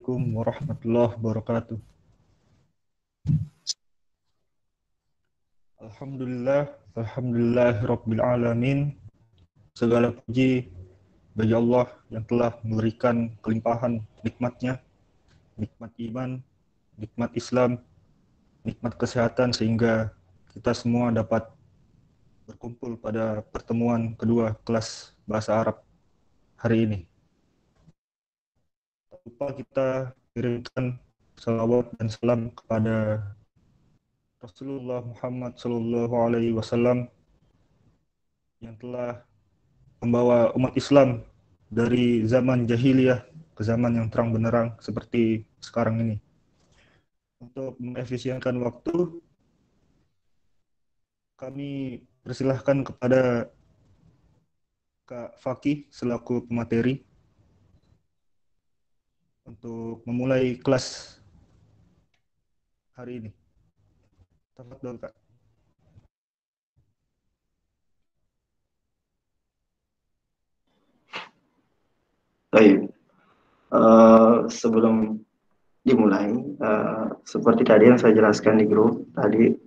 Assalamualaikum warahmatullahi wabarakatuh. Alhamdulillahirabbil alamin. Segala puji bagi Allah yang telah memberikan kelimpahan nikmatnya, nikmat iman, nikmat Islam, nikmat kesehatan sehingga kita semua dapat berkumpul pada pertemuan kedua kelas bahasa Arab hari ini. Tak lupa kita kirimkan salawat dan salam kepada Rasulullah Muhammad Sallallahu Alaihi Wasallam yang telah membawa umat Islam dari zaman jahiliyah ke zaman yang terang benderang seperti sekarang ini. Untuk mengefisienkan waktu, kami persilahkan kepada Kak Fakih selaku pemateri untuk memulai kelas hari ini. Tafadhol, Kak. Baik, sebelum dimulai, seperti tadi yang saya jelaskan di grup tadi,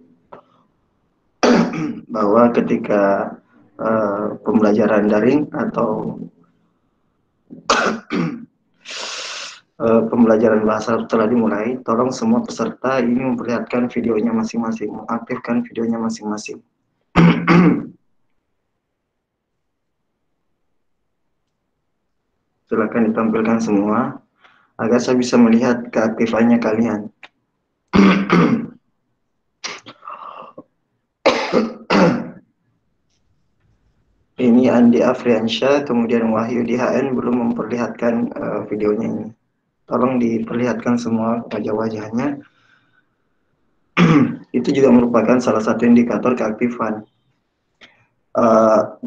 bahwa ketika pembelajaran daring atau pembelajaran bahasa telah dimulai, tolong semua peserta ini memperlihatkan videonya masing-masing, mengaktifkan videonya masing-masing. Silakan ditampilkan semua agar saya bisa melihat keaktifannya kalian. Ini Andi Afriansyah, kemudian Wahyu DHN belum memperlihatkan videonya ini. Tolong diperlihatkan semua wajah-wajahnya. Itu juga merupakan salah satu indikator keaktifan.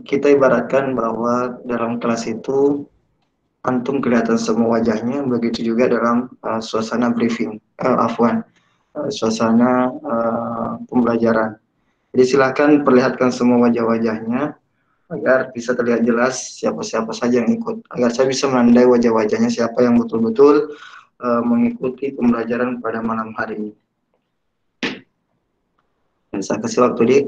Kita ibaratkan bahwa dalam kelas itu antum kelihatan semua wajahnya, begitu juga dalam suasana briefing, suasana pembelajaran. Jadi silakan perlihatkan semua wajah-wajahnya agar bisa terlihat jelas siapa-siapa saja yang ikut, agar saya bisa menandai wajah-wajahnya siapa yang betul-betul mengikuti pembelajaran pada malam hari ini. Dan saya kasih waktu di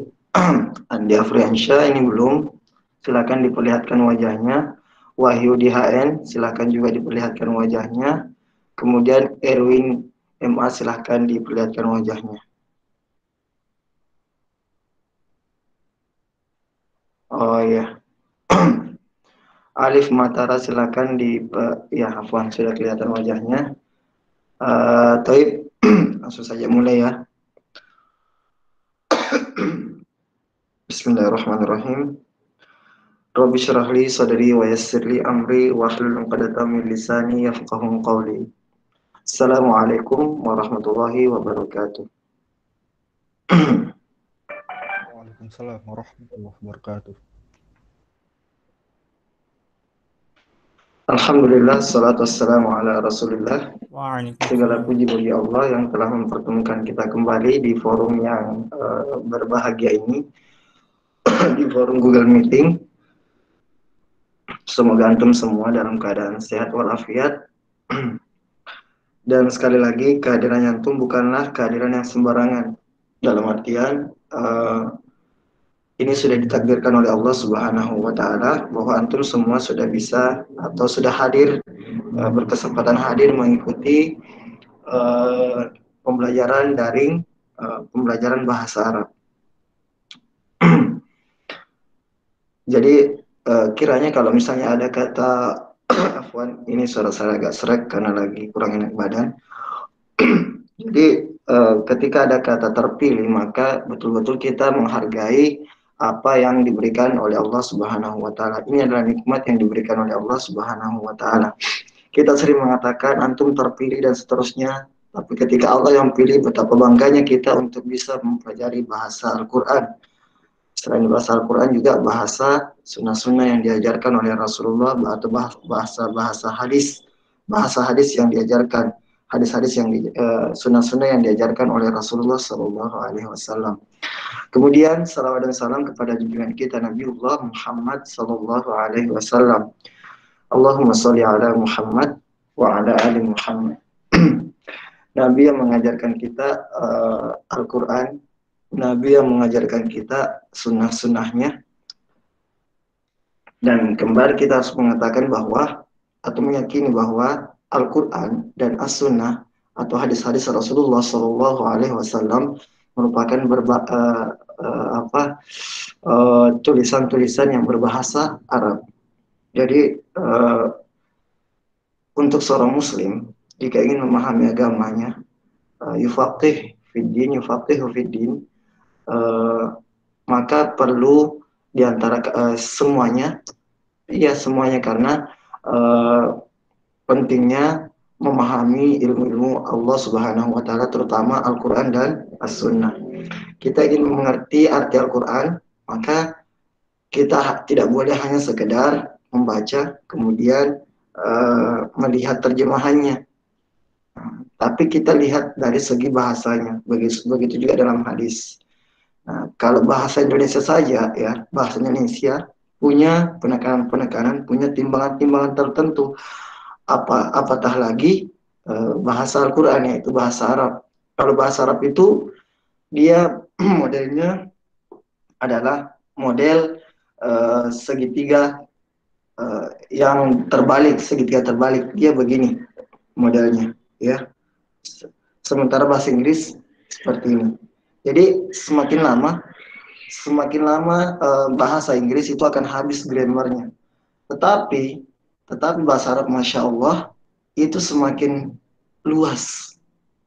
Andi Afriansyah ini belum, silakan diperlihatkan wajahnya. Wahyu DHN silakan juga diperlihatkan wajahnya. Kemudian Erwin MA silakan diperlihatkan wajahnya. Oh ya. Alif Matara silakan ya Afwan sudah kelihatan wajahnya. Taib langsung saja mulai ya. Bismillahirrahmanirrahim. Rabbi syrah li sadri wa yassir li amri wa hlul 'uqdatam min lisani yafqahu qawli. Assalamualaikum warahmatullahi wabarakatuh. Waalaikumsalam warahmatullahi wabarakatuh. Alhamdulillah, salatu wassalamu ala rasulillah. Segala Waalaikumsalam. puji bagi Allah yang telah mempertemukan kita kembali di forum yang berbahagia ini, di forum Google Meeting. Semoga antum semua dalam keadaan sehat walafiat. Dan sekali lagi, kehadiran antum bukanlah kehadiran yang sembarangan. Dalam artian, ini sudah ditakdirkan oleh Allah Subhanahu wa Ta'ala bahwa antum semua sudah bisa atau sudah hadir, berkesempatan hadir mengikuti pembelajaran daring, pembelajaran bahasa Arab. Jadi kiranya kalau misalnya ada kata Afwan, ini suara saya agak serak karena lagi kurang enak badan. Jadi ketika ada kata terpilih, maka betul-betul kita menghargai apa yang diberikan oleh Allah Subhanahu wa Ta'ala. Ini adalah nikmat yang diberikan oleh Allah Subhanahu wa Ta'ala. Kita sering mengatakan antum terpilih dan seterusnya, tapi ketika Allah yang pilih, betapa bangganya kita untuk bisa mempelajari bahasa Al-Quran. Selain bahasa Al-Quran juga bahasa sunnah-sunnah yang diajarkan oleh Rasulullah, atau bahasa hadis yang diajarkan, hadis-hadis yang sunnah-sunnah yang diajarkan oleh Rasulullah Sallallahu Alaihi Wasallam. Kemudian salawat dan salam kepada junjungan kita Nabiullah Muhammad Sallallahu Alaihi Wasallam. Allahumma sholli ala Muhammad wa ala ali Muhammad. Nabi yang mengajarkan kita Al-Quran, Nabi yang mengajarkan kita sunnah-sunnahnya, dan kembali kita harus mengatakan bahwa atau meyakini bahwa Al-Quran dan As-Sunnah atau hadis-hadis Rasulullah Shallallahu Alaihi Wasallam merupakan tulisan-tulisan yang berbahasa Arab. Jadi untuk seorang Muslim jika ingin memahami agamanya, yufaqihu fiddin, maka perlu diantara semuanya, ya semuanya, karena pentingnya memahami ilmu-ilmu Allah Subhanahu wa taala, terutama Al-Qur'an dan As-Sunnah. Kita ingin mengerti arti Al-Qur'an, maka kita tidak boleh hanya sekedar membaca kemudian melihat terjemahannya. Tapi kita lihat dari segi bahasanya. Begitu juga dalam hadis. Nah, kalau bahasa Indonesia saja, ya, bahasa Indonesia punya penekanan-penekanan, punya timbangan-timbangan tertentu. Apatah lagi bahasa Al-Quran, yaitu bahasa Arab. Kalau bahasa Arab itu dia modelnya adalah model segitiga yang terbalik, segitiga terbalik. Dia begini modelnya, ya. Sementara bahasa Inggris seperti ini. Jadi semakin lama bahasa Inggris itu akan habis grammarnya. Tetapi bahasa Arab, Masya Allah, itu semakin luas.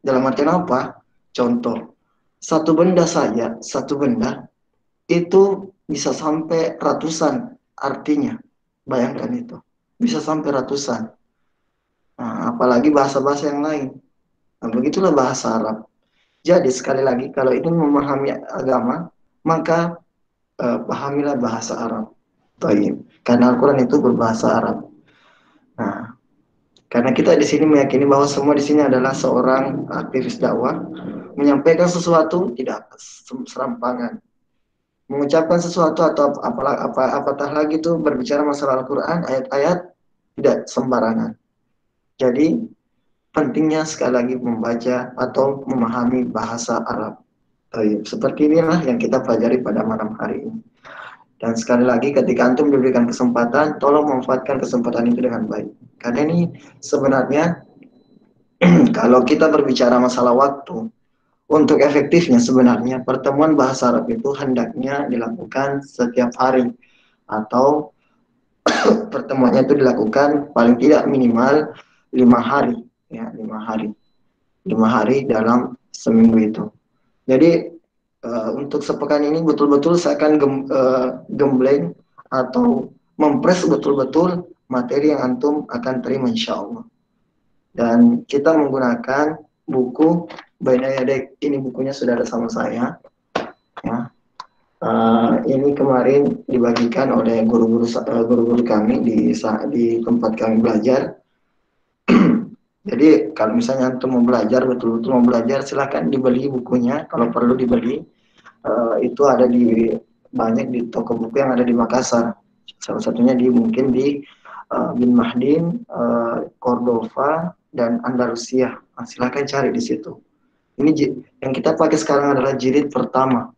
Dalam artian apa? Contoh, satu benda itu bisa sampai ratusan artinya. Bayangkan itu. Bisa sampai ratusan. Nah, apalagi bahasa-bahasa yang lain. Nah, begitulah bahasa Arab. Jadi sekali lagi, kalau ingin memahami agama, maka pahamilah bahasa Arab. Taib. Karena Al-Quran itu berbahasa Arab. Nah, karena kita di sini meyakini bahwa semua di sini adalah seorang aktivis dakwah, menyampaikan sesuatu tidak serampangan, mengucapkan sesuatu atau apatah lagi itu berbicara masalah Al-Quran, ayat-ayat, tidak sembarangan. Jadi pentingnya sekali lagi membaca atau memahami bahasa Arab. Seperti inilah yang kita pelajari pada malam hari ini. Dan sekali lagi, ketika antum diberikan kesempatan, tolong manfaatkan kesempatan itu dengan baik. Karena ini sebenarnya kalau kita berbicara masalah waktu, untuk efektifnya sebenarnya pertemuan bahasa Arab itu hendaknya dilakukan setiap hari, atau pertemuannya itu dilakukan paling tidak minimal 5 hari, ya 5 hari dalam seminggu itu. Jadi untuk sepekan ini betul-betul saya akan gembleng atau mempres betul-betul materi yang antum akan terima insya Allah. Dan kita menggunakan buku Baina Yadek. Ini bukunya sudah ada sama saya. Ya. Ini kemarin dibagikan oleh guru-guru kami di tempat kami belajar. Jadi kalau misalnya antum mau belajar, betul-betul mau belajar, silahkan dibeli bukunya. Kalau perlu dibeli. Itu ada banyak di toko buku yang ada di Makassar. Salah satunya mungkin di Bin Mahdin, Cordova, dan Andalusia. Nah, silakan cari di situ. Ini yang kita pakai sekarang adalah jilid pertama.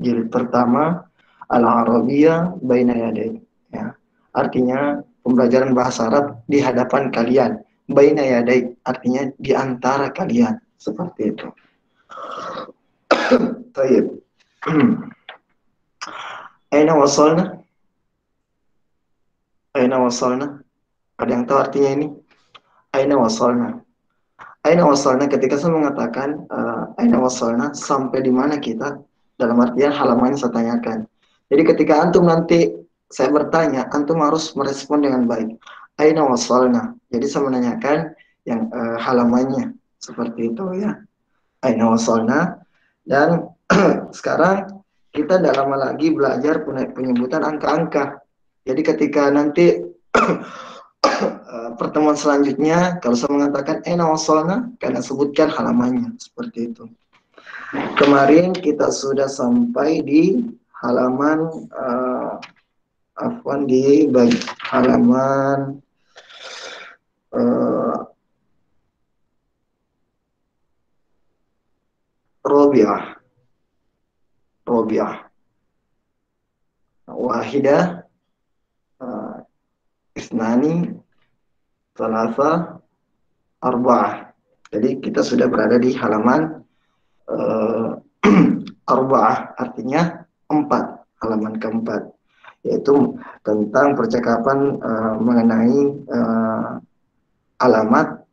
Jilid pertama Al-Arabiyah Baina Yaday. Ya. Artinya pembelajaran bahasa Arab di hadapan kalian. Baina Yaday artinya di antara kalian. Seperti itu. Baik. Aina wasalna? Aina wasalna? Ada yang tahu artinya ini? Aina wasalna? Aina wasalna, ketika saya mengatakan aina wasalna, sampai di mana kita? Dalam artian halamannya saya tanyakan. Jadi ketika antum nanti saya bertanya, antum harus merespon dengan baik. Aina wasalna. Jadi saya menanyakan yang halamannya. Seperti itu, ya. Aina wasalna. Dan sekarang kita tidak lama lagi belajar penyebutan angka-angka. Jadi ketika nanti pertemuan selanjutnya, kalau saya mengatakan aina wasalna, kalian sebutkan halamannya. Seperti itu. Kemarin kita sudah sampai di halaman di halaman Robiah, Robiah. Wahidah, isnani, salasa, arba'ah. Jadi kita sudah berada di halaman arba'ah, artinya 4, halaman keempat, yaitu tentang percakapan mengenai alamat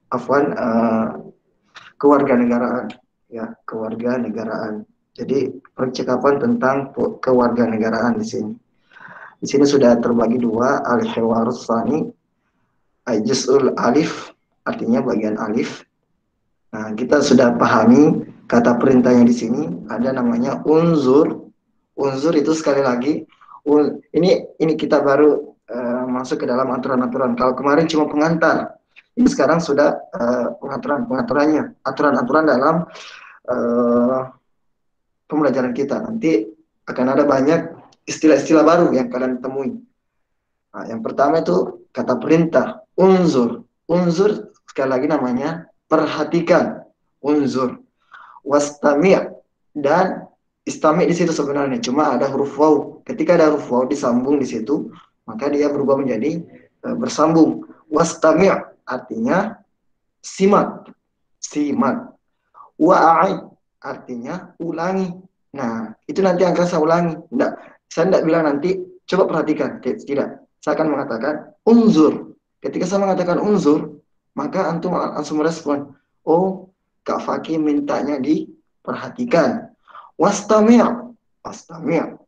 kewarganegaraan, ya, kewarganegaraan. Jadi percakapan tentang kewarganegaraan di sini. Di sini sudah terbagi dua, al-hiwarus tsani, juz'ul alif, artinya bagian alif. Nah, kita sudah pahami kata perintahnya di sini ada namanya unzur. Unzur itu sekali lagi, ini kita baru masuk ke dalam aturan-aturan. Kalau kemarin cuma pengantar, ini sekarang sudah pengaturan-pengaturannya, aturan-aturan dalam pembelajaran kita. Nanti akan ada banyak istilah-istilah baru yang kalian temui. Nah, yang pertama itu kata perintah, unzur. Unzur sekali lagi namanya perhatikan, unzur. Wastami' dan istami' di situ sebenarnya cuma ada huruf waw. Ketika ada huruf waw disambung di situ, maka dia berubah menjadi bersambung. Wastami' artinya simak, simak. Wa'id artinya ulangi. Nah, itu nanti akan saya ulangi. Saya tidak bilang nanti coba perhatikan, tidak. Saya akan mengatakan unzur. Ketika saya mengatakan unzur, maka antum langsung merespon, oh, Kak Fakih mintanya diperhatikan. Wastami', wastami'.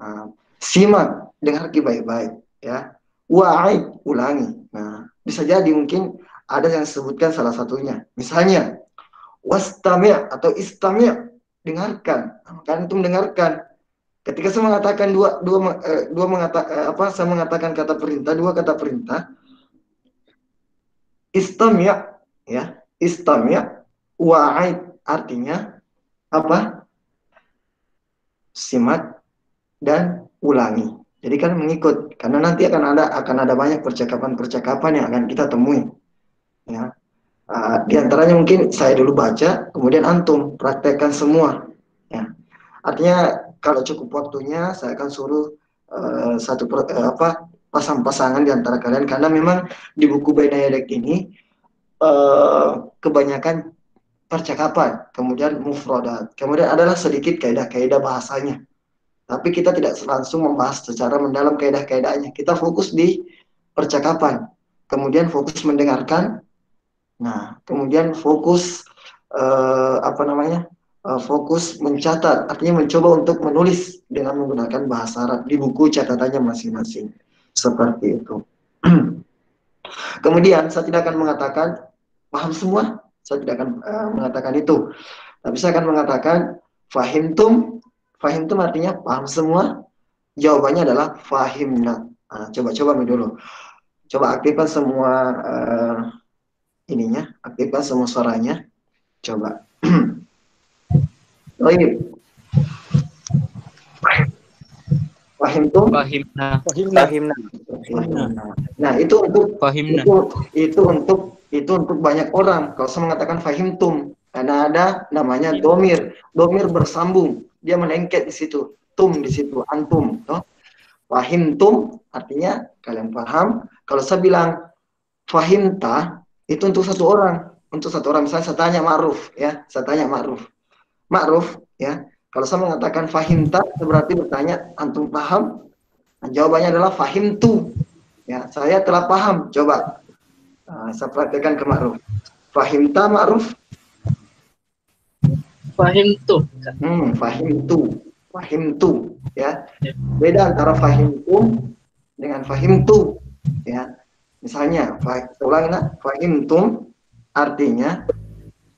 Nah, simak, dengar baik-baik, ya. Wa'id, ulangi. Nah, bisa jadi mungkin ada yang sebutkan salah satunya. Misalnya, wastami' atau istami', dengarkan. Kan antum dengarkan. Ketika saya mengatakan saya mengatakan kata perintah, dua kata perintah, istami', ya, istami', wa'id artinya apa? Simak dan ulangi. Jadi kan mengikut, karena nanti akan ada banyak percakapan-percakapan yang akan kita temui. Ya. Di antaranya mungkin saya dulu baca, kemudian antum praktekkan semua. Ya. Artinya kalau cukup waktunya, saya akan suruh pasang-pasangan di antara kalian, karena memang di buku Baina Yadak ini kebanyakan percakapan, kemudian mufradat, kemudian adalah sedikit kaidah-kaidah bahasanya. Tapi kita tidak langsung membahas secara mendalam kaidah-kaidahnya. Kita fokus di percakapan, kemudian fokus mendengarkan. Nah, kemudian fokus fokus mencatat, artinya mencoba untuk menulis dengan menggunakan bahasa Arab di buku catatannya masing-masing. Seperti itu. Kemudian saya tidak akan mengatakan paham semua, saya tidak akan mengatakan itu. Tapi saya akan mengatakan fahimtum. Fahimtum artinya paham semua. Jawabannya adalah fahimna. Nah, coba dulu. Coba aktifkan semua aktifkan semua suaranya. Coba. Baik. Fahimtum? Fahimna. Fahimna. Nah, itu untuk Fahimna. itu untuk banyak orang. Kalau saya mengatakan fahimtum, karena ada namanya domir. Domir bersambung, dia melengket di situ. Tum di situ, antum. No? Fahimtum artinya kalian paham. Kalau saya bilang fahimta, itu untuk satu orang. Untuk satu orang, misalnya saya tanya Ma'ruf, ya. Saya tanya Ma'ruf. Ma'ruf, ya. Kalau saya mengatakan fahimta, berarti bertanya, antum paham? Nah, jawabannya adalah fahimtu. Ya, saya telah paham. Coba saya praktekkan ke Ma'ruf. Fahimta Ma'ruf? Fahimtu. Fahimtu. Ya. Beda antara fahimtum dengan fahimtu. Ya. Misalnya, fahimtum artinya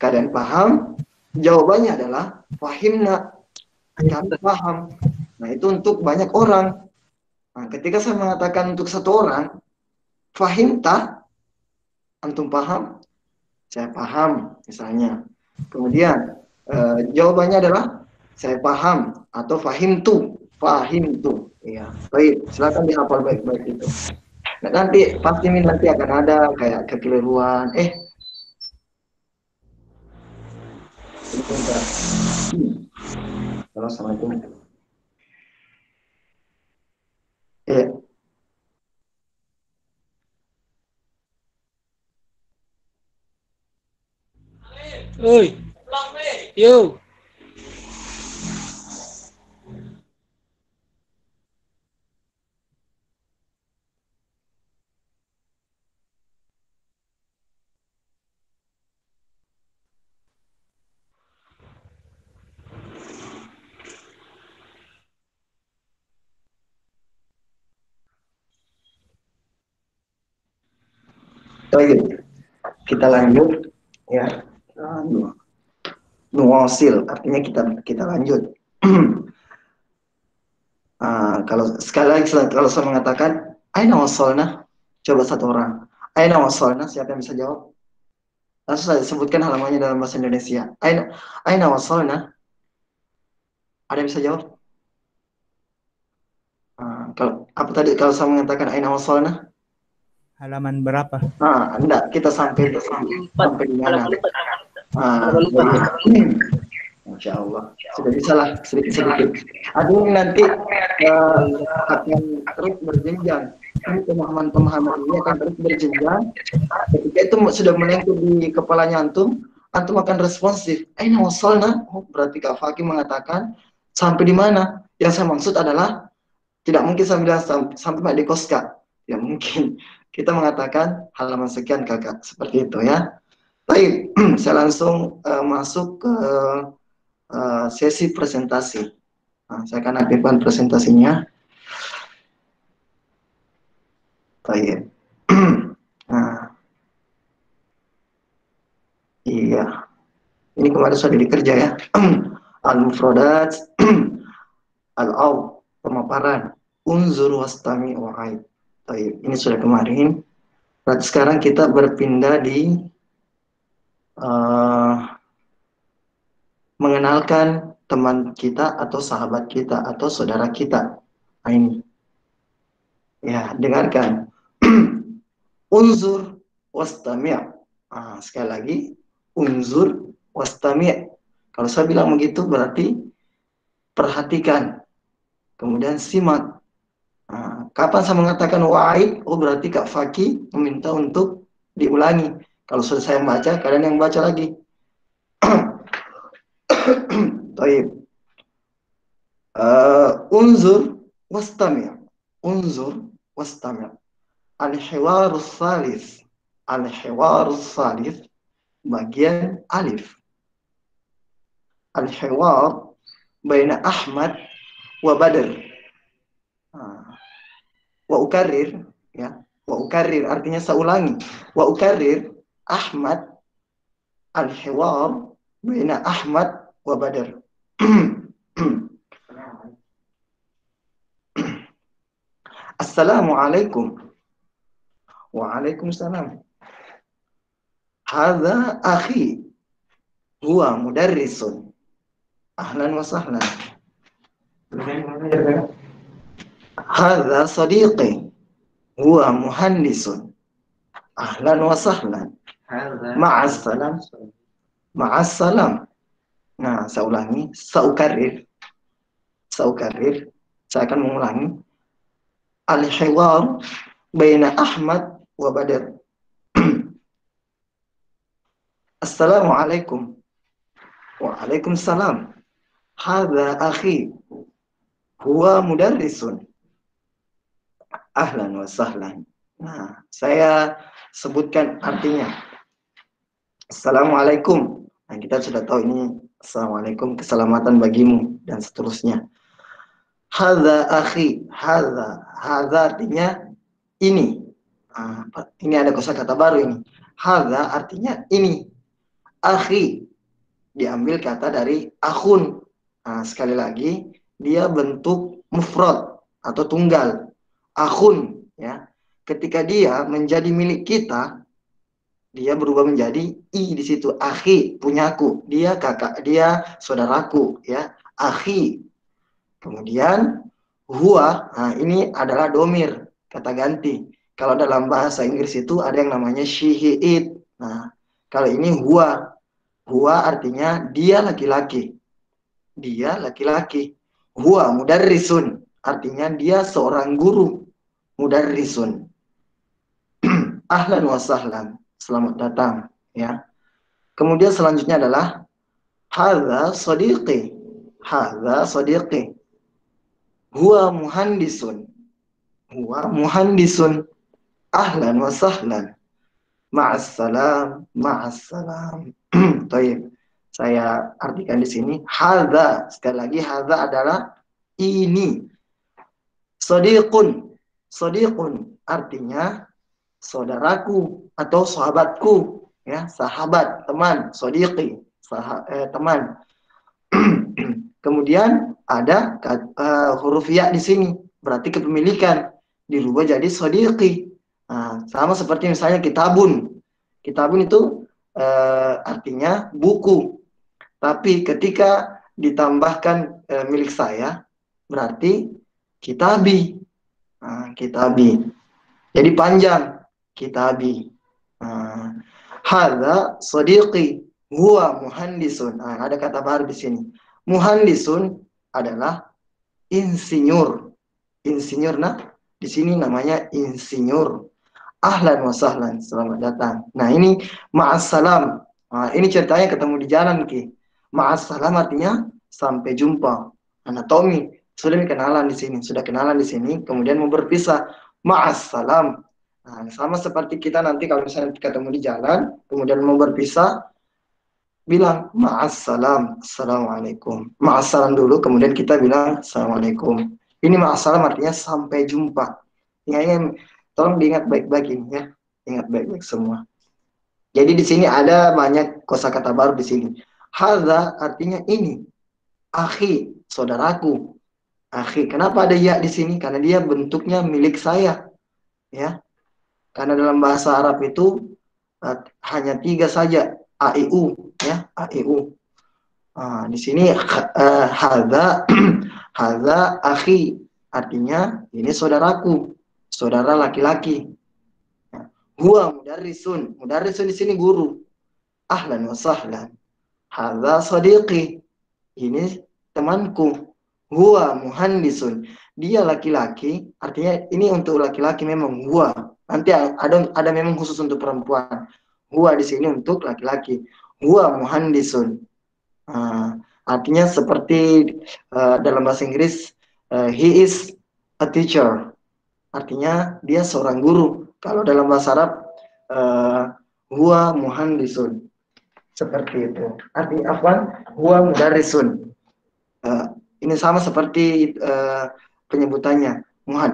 kalian paham. Jawabannya adalah fahimna. Kami paham. Nah, itu untuk banyak orang. Nah, ketika saya mengatakan untuk satu orang, fahimta, antum paham? Saya paham, misalnya. Kemudian, jawabannya adalah saya paham atau fahimtu. Fahimtu. Ya, baik. Silakan dihafal baik-baik itu. Nah, nanti pasti nanti akan ada kayak kekeliruan. Halo, assalamualaikum. Ya, Oi, yo. baik. Kita lanjut ya. Nuwasil artinya kita lanjut. Kalau sekali lagi kalau saya mengatakan aina wasolna, coba satu orang. Aina wasolna, siapa yang bisa jawab? Langsung saya sebutkan halamannya dalam bahasa Indonesia. Aina wasolna. Ada yang bisa jawab? Kalau apa tadi kalau saya mengatakan aina wasolna? Halaman berapa? Enggak, kita sampai Empat. di mana? Halaman empat. Jadi, Masya Allah, sudah bisa lah sedikit-sedikit. Aduh, nanti akan terus berjenjang. Ini pemahaman-pemahaman ini akan terus berjenjang. Ketika itu sudah melengkung di kepalanya antum, antum akan responsif. Aina wasolna? Oh, berarti Kak Faki mengatakan sampai di mana? Yang saya maksud adalah tidak mungkin saya bilang sampai Pak Dekoska. Ya mungkin kita mengatakan halaman sekian kakak seperti itu ya. Baik, saya langsung masuk ke sesi presentasi. Saya akan aktifkan presentasinya. Baik. Nah, iya. Ini kemarin sudah dikerja ya. Al-mufradat, al-aw, pemaparan, unzur wastami wa'aid. Baik, ini sudah kemarin. Berarti sekarang kita berpindah di mengenalkan teman kita atau sahabat kita atau saudara kita. Nah, ini. Ya, dengarkan. Unzur wastami'. Sekali lagi, unzur wastami'. Kalau saya bilang begitu berarti perhatikan, kemudian simak. Kapan saya mengatakan wa'id? Oh, berarti Kak Faki meminta untuk diulangi. Kalau sudah saya baca, kalian yang baca lagi. Baik. Unzur wastami'. Unzur wastami'. Al-hiwarus salis. Al-hiwarus salis. Bagian alif. Al-hiwar baina Ahmad wa Badr. Wa ukarir, ya. Wa ukarir artinya saya ulangi. Wa ukarir Ahmad, al-hiwar baina Ahmad wa Badr. Assalamualaikum. Waalaikumsalam. Hadza akhi huwa mudarrisun. Ahlan wa sahlan. Hadza sadiqi huwa muhandisun. Ahlan wa sahlan. Ma'assalam. Ma'assalam. Nah, saya ulangi, saukarir. Saya akan mengulangi. Al-hiwar baina Ahmad wa Badr. Assalamualaikum. Waalaikumsalam. Hadza akhi huwa mudarrisun. Ahlan wa sahlan. Nah, saya sebutkan artinya. Assalamualaikum. Nah, kita sudah tahu ini assalamualaikum, keselamatan bagimu dan seterusnya. Hadza akhi. Hadza artinya ini. Ini ada kosakata baru ini. Hadza artinya ini. Akhi diambil kata dari akhun. Sekali lagi dia bentuk mufrad atau tunggal. Akhun ya. Ketika dia menjadi milik kita, dia berubah menjadi i di situ. Akhi, punyaku. Dia kakak, dia saudaraku ya. Akhi. Kemudian huwa, ini adalah domir, kata ganti. Kalau dalam bahasa Inggris itu ada yang namanya she, he, it. Nah, kalau ini huwa. Huwa artinya dia laki-laki. dia laki-laki. Huwa mudarrisun, artinya dia seorang guru. Mudarrisun. Ahlan wa sahlan, selamat datang, ya. Kemudian selanjutnya adalah hadza sadiqi. Hadza sadiqi. Huwa muhandisun. Huwa muhandisun. Ahlan wa sahlan. Ma'assalam, ma'assalam. Baik, saya artikan di sini. Hadza, sekali lagi hadza adalah ini. Sadiqun, sadiqun artinya saudaraku atau sahabatku, ya, sahabat, teman, sadiqi, teman. Kemudian ada huruf ya di sini, berarti kepemilikan, dirubah jadi sadiqi. Nah, sama seperti misalnya kitabun. Kitabun itu artinya buku. Tapi ketika ditambahkan milik saya, berarti kitabi. Nah, kitabi. Jadi panjang, kitabi. Hadza sadiqi huwa muhandisun. Nah, ada kata baru di sini. Muhandisun adalah insinyur. Insinyur, nah di sini namanya insinyur. Ahlan wa sahlan, selamat datang. Nah, ini ma'assalam. Nah, ini ceritanya ketemu di jalan, Ki. Ma'assalam artinya sampai jumpa. Anatomi sudah kenalan di sini, kemudian mau berpisah. Ma'assalam. Nah, sama seperti kita nanti kalau misalnya ketemu di jalan, kemudian mau berpisah, bilang ma'assalam, assalamualaikum. Ma'assalam dulu, kemudian kita bilang assalamualaikum. Ini ma'assalam artinya sampai jumpa. Ini tolong diingat baik-baik ini, ya. Ingat baik-baik semua. Jadi di sini ada banyak kosakata baru di sini. Hadza artinya ini. Akhi, saudaraku. Akhi, kenapa ada ya di sini? Karena dia bentuknya milik saya, ya. Karena dalam bahasa Arab itu hanya 3 saja, a i u, ya, a i u. Di sini hadza hadza akhi, artinya ini saudaraku, saudara laki-laki. Huwa mudarrisun, mudarrisun di sini guru. Ahlan wa sahlan. Hadza sadiqi, ini temanku. Huwa muhandisun, dia laki-laki, artinya ini untuk laki-laki memang huwa. Nanti ada memang khusus untuk perempuan. Huwa di sini untuk laki-laki. Huwa muhandisun. Artinya seperti dalam bahasa Inggris, he is a teacher. Artinya dia seorang guru. Kalau dalam bahasa Arab, huwa muhandisun. Seperti itu. Artinya apa? Huwa mudarrisun. Ini sama seperti penyebutannya.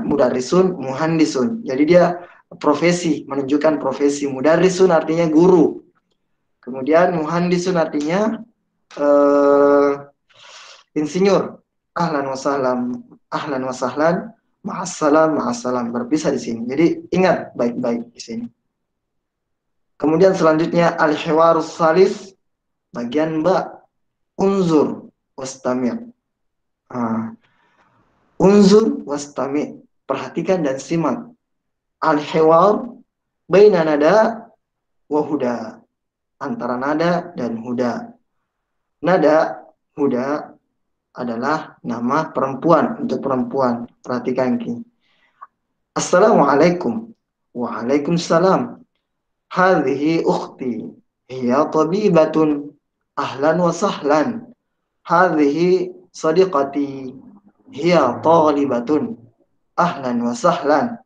Mudarrisun, muhandisun. Jadi dia profesi, menunjukkan profesi. Mudarrisun artinya guru. Kemudian muhandisun artinya insinyur. Ahlan wa sahlan, ma'assalam, ma'assalam. Berpisah di sini. Jadi ingat baik-baik di sini. Kemudian selanjutnya al-hiwarus salis, bagian ba. Unzur wastami'. Unzur wastami'. Perhatikan dan simak. Al-hiwar baina nada wa huda. Antara nada dan huda. Nada, huda adalah nama perempuan, untuk perempuan. Perhatikan, Ki. Assalamualaikum. Waalaikumsalam. Hadhihi ukhti. Hiya tabibatun. Ahlan wa sahlan. Hadhihi sadiqati. Hiya talibatun. Ahlan wa sahlan.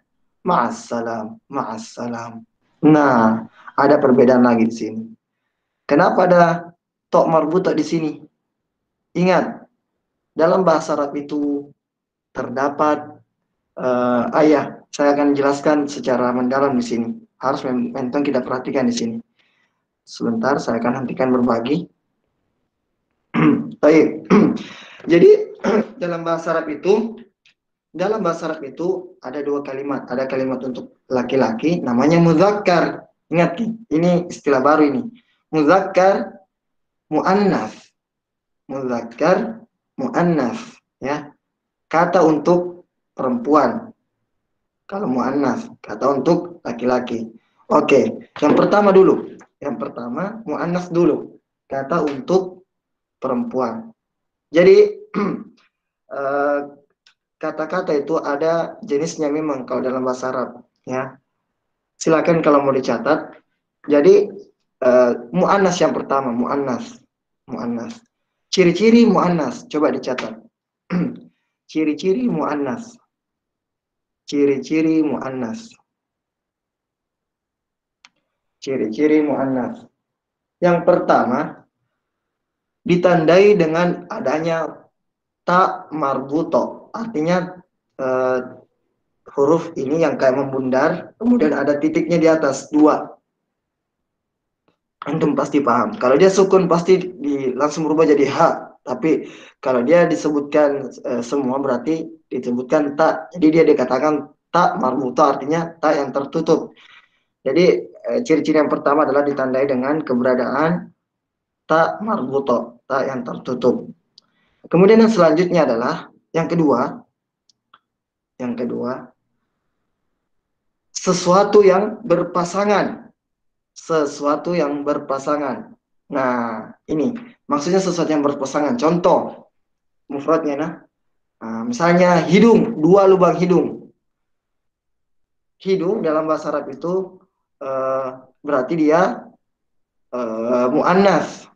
Ma'assalam. Ma'assalam. Nah, ada perbedaan lagi di sini. Kenapa ada tok marbuta di sini? Ingat, dalam bahasa Arab itu terdapat saya akan jelaskan secara mendalam di sini. Harus memang kita perhatikan di sini. Sebentar, saya akan hentikan berbagi. Baik. Jadi dalam bahasa Arab itu ada 2 kalimat. Ada kalimat untuk laki-laki, namanya muzakkar. Ingat, ini istilah baru ini. Muzakkar, muannas. Muzakkar, muannas, ya. Kata untuk perempuan. Kalau muannas, kata untuk laki-laki. Oke, yang pertama dulu. Yang pertama muannas dulu. Kata untuk perempuan. Jadi kata-kata itu ada jenisnya memang kalau dalam bahasa Arab, ya. Silakan kalau mau dicatat. Jadi mu'annas yang pertama, mu'annas. Mu'annas. Ciri-ciri mu'annas, coba dicatat. Ciri-ciri mu'annas. Ciri-ciri mu'annas. Ciri-ciri mu'annas. Yang pertama, ditandai dengan adanya ta marbuto. Artinya huruf ini yang kayak membundar, kemudian ada titiknya di atas, 2. Antum pasti paham. Kalau dia sukun pasti langsung berubah jadi ha. Tapi kalau dia disebutkan semua berarti disebutkan ta. Jadi dia dikatakan ta marbuto, artinya ta yang tertutup. Jadi ciri-ciri yang pertama adalah ditandai dengan keberadaan ta marbuto, ta yang tertutup. Kemudian yang selanjutnya adalah yang kedua, sesuatu yang berpasangan. Sesuatu yang berpasangan. Nah, ini maksudnya sesuatu yang berpasangan. Contoh mufradnya, misalnya hidung, 2 lubang hidung. Hidung dalam bahasa Arab itu berarti dia mu'annas.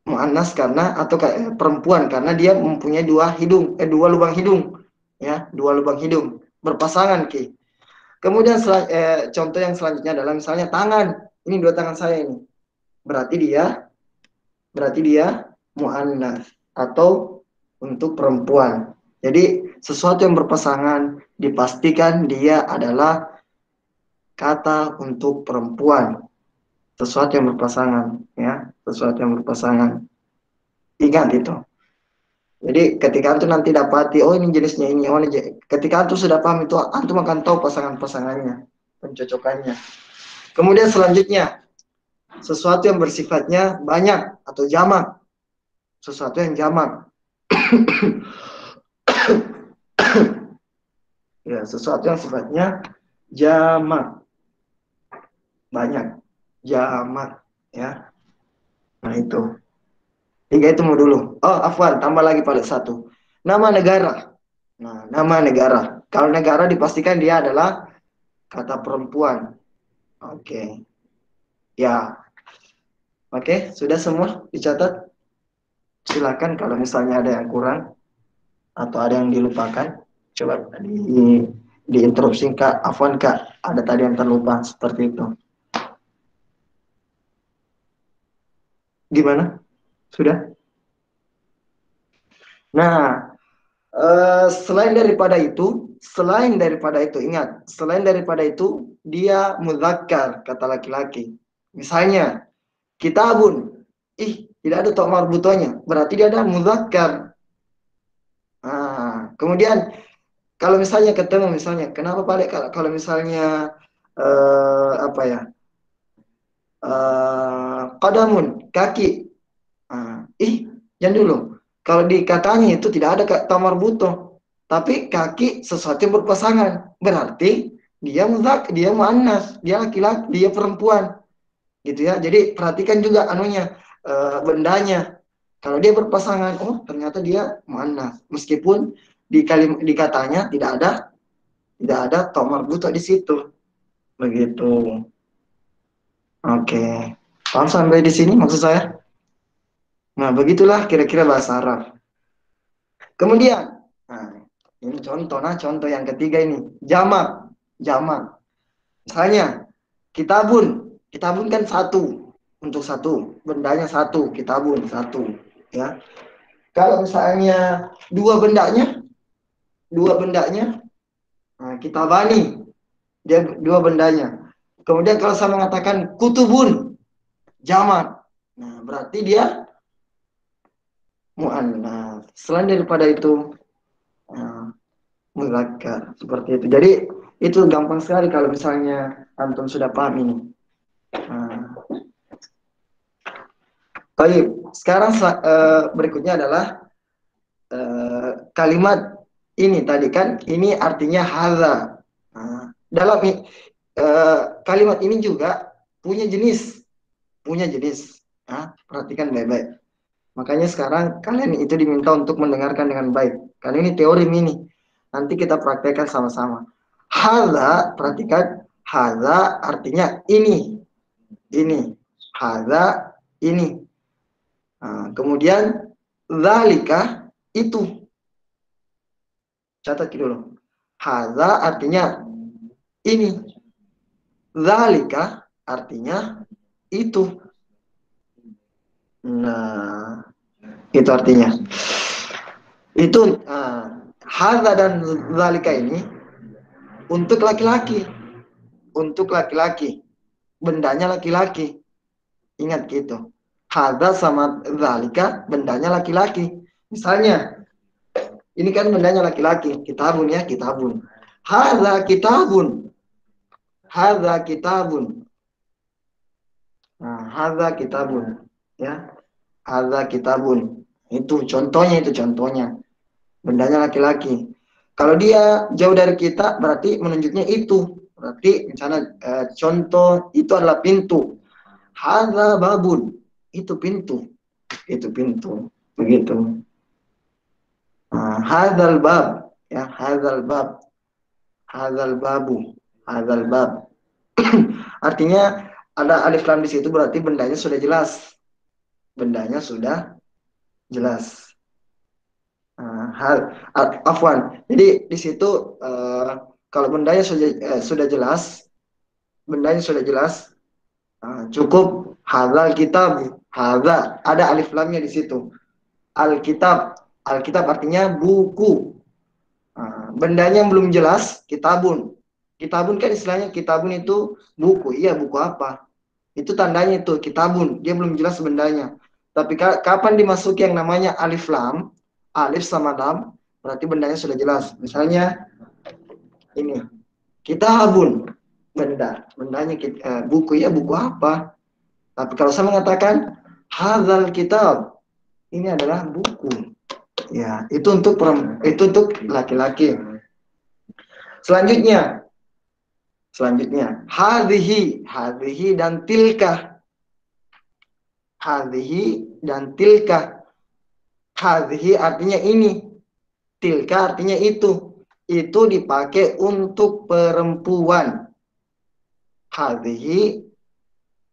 Mu'annas karena atau perempuan karena dia mempunyai 2 hidung, 2 lubang hidung, ya, 2 lubang hidung berpasangan, Ki. Kemudian contoh yang selanjutnya adalah misalnya tangan. Ini 2 tangan saya ini. Berarti dia mu'annas atau untuk perempuan. Jadi sesuatu yang berpasangan dipastikan dia adalah kata untuk perempuan. Sesuatu yang berpasangan, ya, sesuatu yang berpasangan. Ingat itu. Jadi ketika antum nanti dapati, oh ini jenisnya ini, oh ini ketika antum sudah paham itu, antum akan tahu pasangan-pasangannya, pencocokannya. Kemudian selanjutnya, sesuatu yang bersifatnya banyak atau jamak. Sesuatu yang jamak. Ya, sesuatu yang sifatnya jamak. Banyak. Jamak, ya. Nah, itu. 3 itu mau dulu. Oh, afwan, tambah lagi pada 1. Nama negara. Nah, nama negara. Kalau negara dipastikan dia adalah kata perempuan. Oke. Ya. Oke, sudah semua dicatat? Silakan kalau misalnya ada yang kurang atau ada yang dilupakan, coba diinterupsi, Kak. Afwan, Kak. Ada tadi yang terlupa seperti itu. Gimana? Sudah? Nah, selain daripada itu, ingat, selain daripada itu, dia mudzakkar, kata laki-laki. Misalnya, kitabun, tidak ada ta marbutonya, berarti dia ada mudzakkar. Nah, kemudian kalau misalnya ketemu, misalnya, kenapa balik kalau misalnya apa ya? Qadamun, kaki. Jangan dulu. Kalau di katanya itu tidak ada tamar buto, tapi kaki sesuatu yang berpasangan. Berarti dia muannas, dia laki-laki, dia perempuan. Gitu ya. Jadi perhatikan juga bendanya. Kalau dia berpasangan, oh ternyata dia muannas. Meskipun di katanya tidak ada tamar buto di situ. Begitu. Oke. Paham sampai di sini maksud saya? Nah, begitulah kira-kira bahasa Arab. Kemudian, ini contoh yang ketiga ini, jamak. Misalnya, kitabun kan satu, untuk satu, bendanya satu, kitabun satu, ya. Kalau misalnya dua bendanya, kitabani, dia 2 bendanya. Kemudian kalau saya mengatakan kutubun, jamak, nah berarti dia mu'annas. Selain daripada itu mudzakkar, seperti itu. Jadi itu gampang sekali kalau misalnya antum sudah paham ini. Baik, sekarang berikutnya adalah kalimat ini tadi kan, ini artinya hadza. Dalam kalimat ini juga punya jenis. Perhatikan baik-baik. Makanya sekarang kalian itu diminta untuk mendengarkan dengan baik. Karena ini teori ini. Nanti kita praktekkan sama-sama. Hadza, perhatikan. Hadza artinya ini. Ini. Hadza, ini. Nah, kemudian, zalika, itu. Catat dulu. Hadza artinya ini. Zalika artinya itu. Nah, itu artinya. Itu hadza dan zalika ini untuk laki-laki. Untuk laki-laki. Bendanya laki-laki. Ingat gitu. Hadza sama zalika bendanya laki-laki. Misalnya, ini kan bendanya laki-laki. Kitabun ya, kitabun. Hadza kitabun. Hadza kitabun. Nah, hadza kitabun. Ya. Hadza kitabun. Itu contohnya. Bendanya laki-laki. Kalau dia jauh dari kita, berarti menunjuknya itu. Berarti misalnya contoh itu adalah pintu. Hadza babun. Itu pintu. Itu pintu. Begitu. Hadzal bab. Ya, hadzal bab. Hadzal babu. Hadzal bab. Artinya ada alif lam di situ berarti bendanya sudah jelas. Bendanya sudah jelas. Afwan. Jadi di situ kalau bendanya sudah jelas, cukup hadzal kitab. Hadza ada alif lamnya di situ. Alkitab, Alkitab artinya buku. Bendanya yang belum jelas, kitabun. Kitabun kan istilahnya kitabun itu buku. Iya, buku apa? Itu tandanya itu kitabun. Dia belum jelas bendanya. Tapi kapan dimasuki yang namanya alif lam, alif sama lam, berarti bendanya sudah jelas. Misalnya ini, kitabun, bendanya buku, ya buku apa? Tapi kalau saya mengatakan hadzal kitab, ini adalah buku. Ya, itu untuk laki-laki. Selanjutnya, hadhihi dan tilka. Hadhihi dan tilka. Hadhihi artinya ini, tilka artinya itu. Itu dipakai untuk perempuan. Hadhihi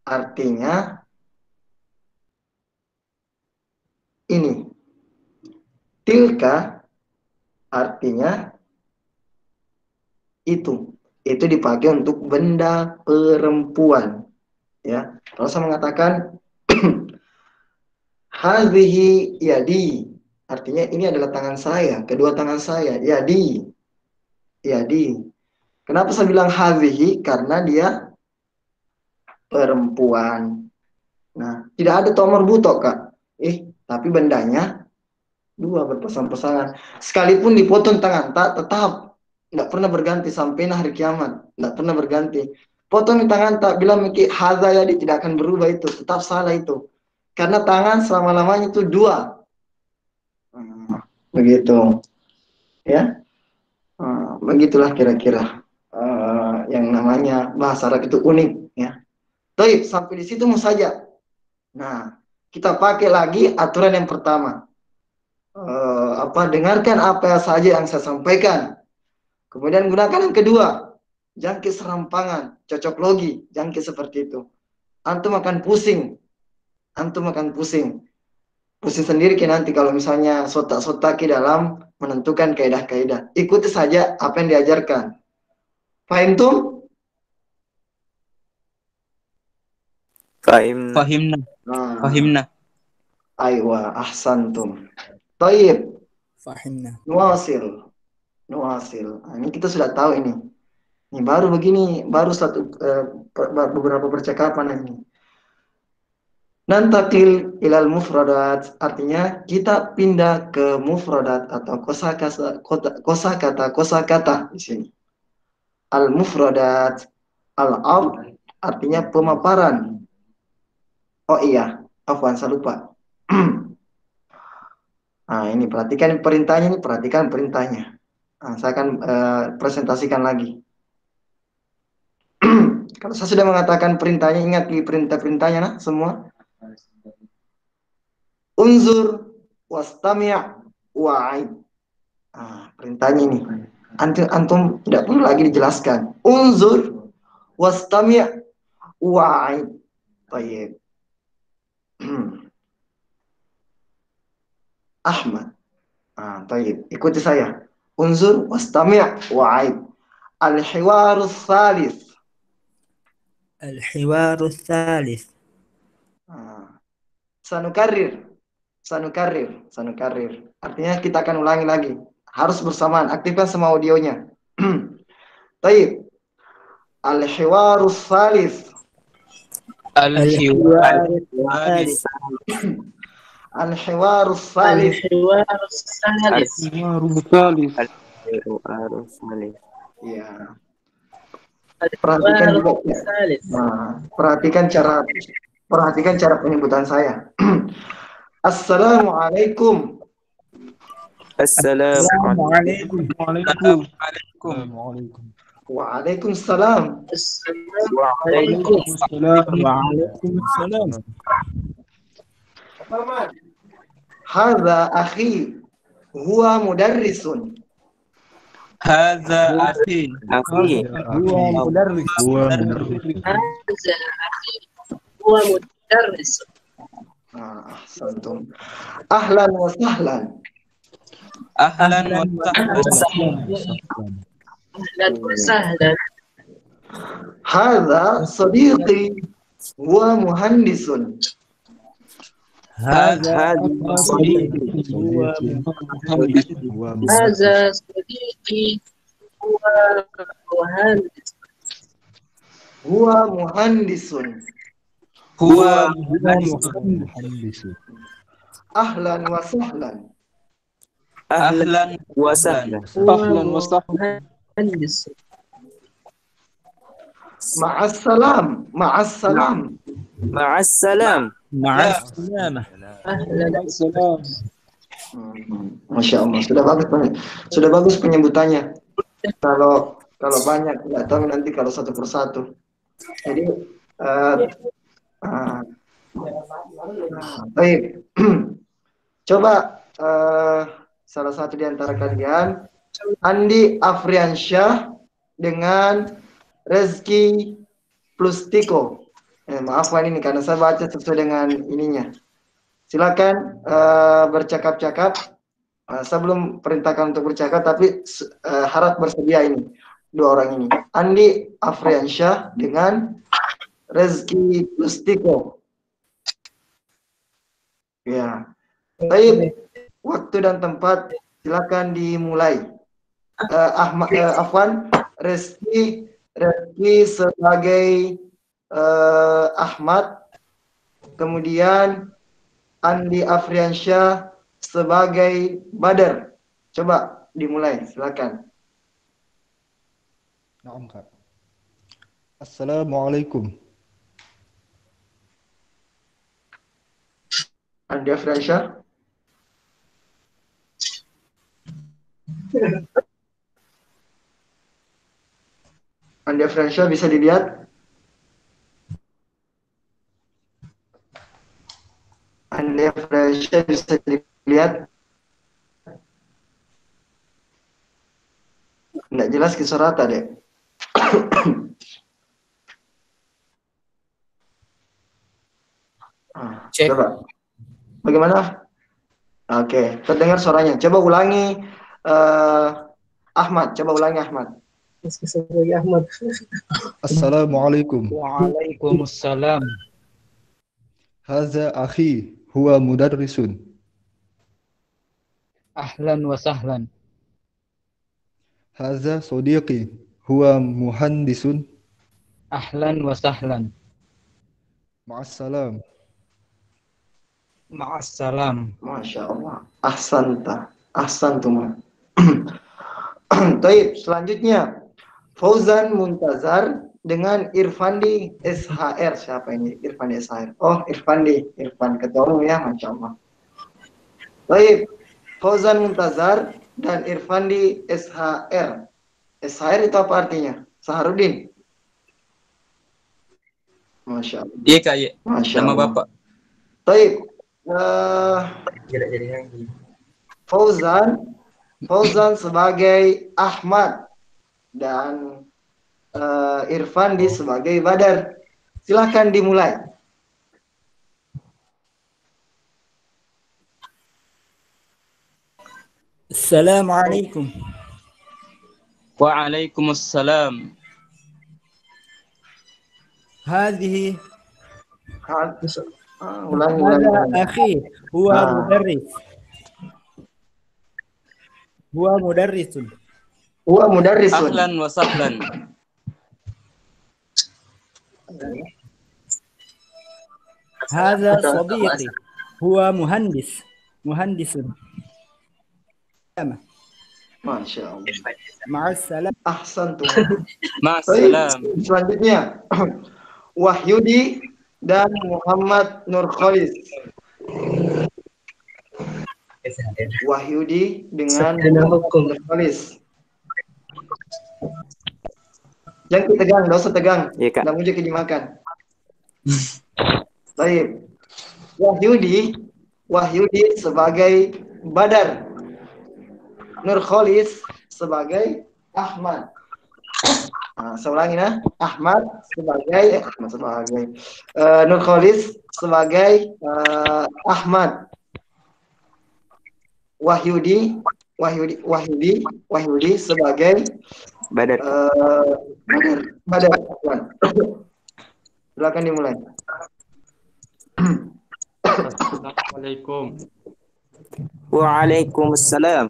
artinya ini. Tilka artinya itu. Itu dipakai untuk benda perempuan. Ya, kalau saya mengatakan hadhihi yadi, artinya ini adalah tangan saya, kedua tangan saya. Yadi. Kenapa saya bilang hadhihi? Karena dia perempuan. Nah, tidak ada tomor butok, Kak. Tapi bendanya dua berpasang-pasangan. Sekalipun dipotong tangan, tetap nggak pernah berganti sampai hari kiamat. Nggak pernah berganti. Potong tangan tak bilang mikir hadza ya, tidak akan berubah itu. Tetap salah itu. Karena tangan selama-lamanya itu dua. Begitu. Ya. Begitulah kira-kira. Yang namanya bahasa Arab itu unik. Ya. Baik, sampai di situ saja. Nah, kita pakai lagi aturan yang pertama. Dengarkan apa saja yang saya sampaikan. Kemudian gunakan yang kedua, jangkit serampangan, cocok logi, jangkit seperti itu. Antum akan pusing. Pusing sendiri nanti kalau misalnya sotak-sotak dalam menentukan kaidah-kaidah. Ikuti saja apa yang diajarkan. Paham tuh? Fahimna. Fahimna. Aywa, ahsantum. Taib. Fahimna. Nuasil. Ini kita sudah tahu ini. Ini baru begini, baru beberapa percakapan ini. Nantakil ilal mufradat, artinya kita pindah ke mufradat atau kosakata di sini. Al mufradat, al-ab artinya pemaparan. Oh iya, afwan saya lupa. Ini perhatikan perintahnya. Saya akan presentasikan lagi. Kalau saya sudah mengatakan perintahnya, ingat di perintah-perintahnya semua. Unzur wastami' wa'id. Perintahnya ini. Antum tidak perlu lagi dijelaskan. Unzur wastami' wa'id. Baik. Ahmad. Baik. Ikuti saya. Unzur wastami' wa'id. Al-hiwarus salis. الحوار الثالث. Sanukarir. Artinya kita akan ulangi lagi. Harus bersamaan. Aktifkan semua audionya. Baik. Al-hiwarus salis. الحوار الثالث. Al-hiwarus salis. الحوار الثالث. Ya. الحوار الثالث. Perhatikan cara penyebutan saya. Assalamualaikum. Assalamualaikum. Waalaikumsalam. Waalaikumsalam. Hadza akhi huwa mudarrisun. هذا أخي هو مدرس. Ahsantum. Ahlan wa sahlan. أهلا وسهلا. Hadza sadiqi huwa muhandisun. هذا صديقي هو مهندس. Huwa muhandisun. Ahlan wa sahlan. أهلا وسهلا. مهندس. Ma'assalam. Ma'assalam. مع السلامة. أهلا وسهلا. Masya Allah, sudah bagus penyebutannya. Kalau banyak tidak tahu nanti kalau satu persatu. Jadi baik. Coba salah satu di antara kalian, Andi Afriansyah dengan Rezki plus Tiko. Maaf ini karena saya baca sesuai dengan ininya. Silakan bercakap-cakap. Saya belum perintahkan untuk bercakap, tapi harap bersedia ini dua orang ini. Andi Afriansyah dengan Rezki plus Tiko. Ya. Baik. Waktu dan tempat silakan dimulai. Afwan, Rezki sebagai Ahmad, kemudian Andi Afriansyah sebagai Badar. Coba dimulai, silakan. Naam, Kak. Assalamualaikum. Andi Afriansyah. Andi Afriansyah bisa dilihat? Andi Afriansyah bisa dilihat? Nggak jelas ke Sorata deh. Cek. Coba. Bagaimana? Oke, terdengar suaranya. Coba ulangi Ahmad. Coba ulangi Ahmad. Assalamualaikum. Waalaikumsalam. Hadza akhi huwa mudarrisun. Ahlan wa sahlan. Hadza sadiqi huwa muhandisun. Ahlan wa sahlan. Ma'assalam. Ma'assalam. Masya Allah. Ahsantum. Taib, selanjutnya Fauzan Muntazar dengan Irfandi SHR. Siapa ini? Irfandi SHR. Oh, Irfan ketua umum ya, Masya Allah. Taib, Fauzan Muntazar dan Irfandi SHR. SHR itu apa artinya? Saharudin. Masya Allah. Iya, Kak. Masya Nama Allah. Bapak. Taib, Fauzan sebagai Ahmad dan Irfandi sebagai Badar. Silakan dimulai. Assalamualaikum. Waalaikumsalam. هذه Ulangi. هذا أخي هو Ah. مدرس. هو مدرس. Huwa mudarrisun. Ahlan wa sahlan. هذا صديقي هو مهندس. Masya Allah. مع السلامة. Ahsantum. Ma'assalam. Selanjutnya Wahyudi dan Muhammad Nur Khalis. Wahyudi dengan Muhammad Nur Khalis. Jangan tegang, enggak usah tegang. Iya, Kak. Enggak mau jadi dimakan. Baik. Wahyudi sebagai Badar. Nur Khalis sebagai Ahmad. Nah, saya ulangi nah. Ahmad sebagai Nur Khalis sebagai Ahmad. Wahyudi sebagai Badar. Badar. Silakan dimulai. Assalamualaikum. Waalaikumsalam.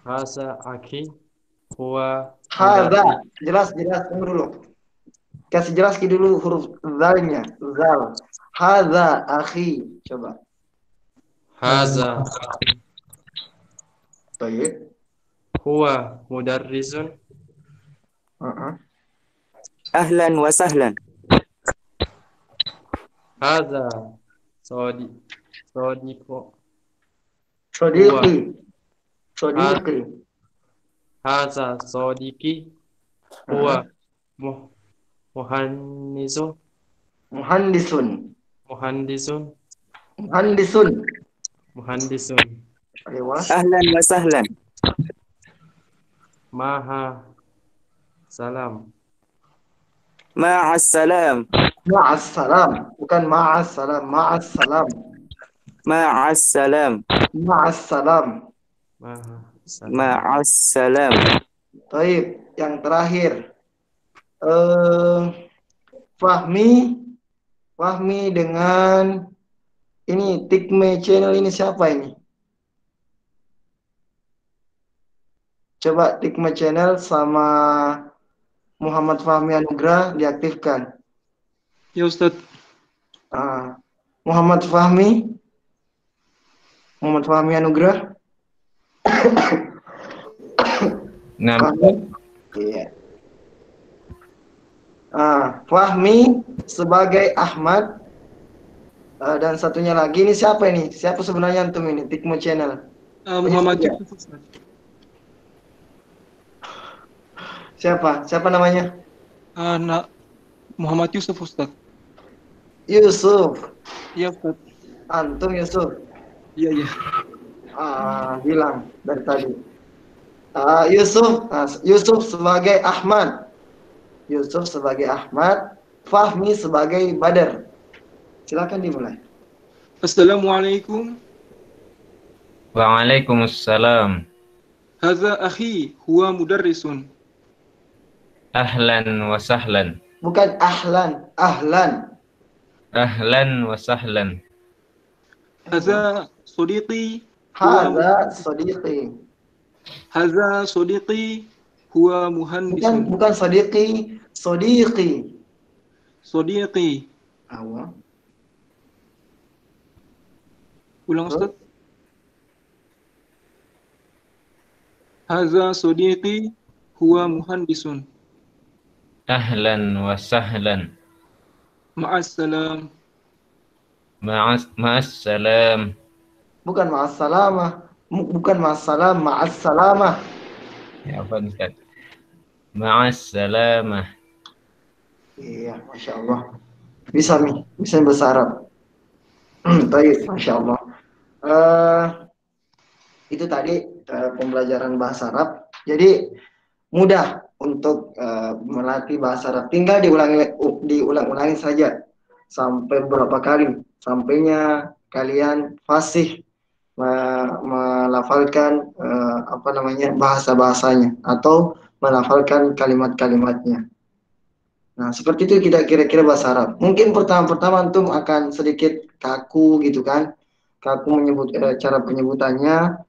Hasa aki huwa Hadza, jelas tunggu dulu. Kasih jelas dulu huruf zalnya, zal. Hadza akhi, coba. Haza Baik. huwa mudarrisun. Ahlan wa sahlan. Haza sadiqo. Sodiqi. Haza sadiqi huwa muhandisun. Ayo. Ahlan wa sahlan. Maha salam. Ma'assalam. Ma'assalam, bukan ma'assalam, ma'assalam. Ma'assalam. Ma'assalam. Maha salam. Ma'assalam. Baik, yang terakhir. Fahmi dengan ini Tikme channel ini siapa ini? Coba Tikme channel sama Muhammad Fahmi Anugrah diaktifkan. Ya Ustaz. Muhammad Fahmi Anugrah. Fahmi. Iya. Fahmi sebagai Ahmad dan satunya lagi ini siapa ini? Siapa sebenarnya antum ini? Tikmo channel. Muhammad Yusuf. Siapa namanya? Muhammad Yusuf Ustaz. Yusuf. Iya Ustaz. Antum Yusuf. Iya. Bilang dari tadi. Yusuf sebagai Ahmad. Fahmi sebagai Badar. Silakan dimulai. Assalamualaikum. Waalaikumsalam. Hadza akhi huwa mudarrisun. Ahlan wa sahlan. Bukan ahlan. Ahlan wa sahlan. Hadza sadiqi. Hadza sadiqi huwa muhandisun. Bukan sadiqi. Sadiqi. Awal. Ulang Ustaz. Hadza sadiqi huwa muhandisun. Ahlan wa sahlan. Ma'assalam. Ma'assalam. Bukan ma'assalamah. Ma'assalamah. Ya apa Ustaz? Ma'assalamah. Iya, Masya Allah. Bisa bahasa Arab. Baik, Masya Allah. Eh, itu tadi pembelajaran bahasa Arab. Jadi mudah untuk melatih bahasa Arab. Tinggal diulang-ulangi saja sampai beberapa kali. Sampainya kalian fasih melafalkan apa namanya bahasa-bahasanya atau melafalkan kalimat-kalimatnya. Nah, seperti itu kita kira-kira bahasa Arab. Mungkin pertama-pertama antum akan sedikit kaku gitu kan. Kaku menyebut cara penyebutannya,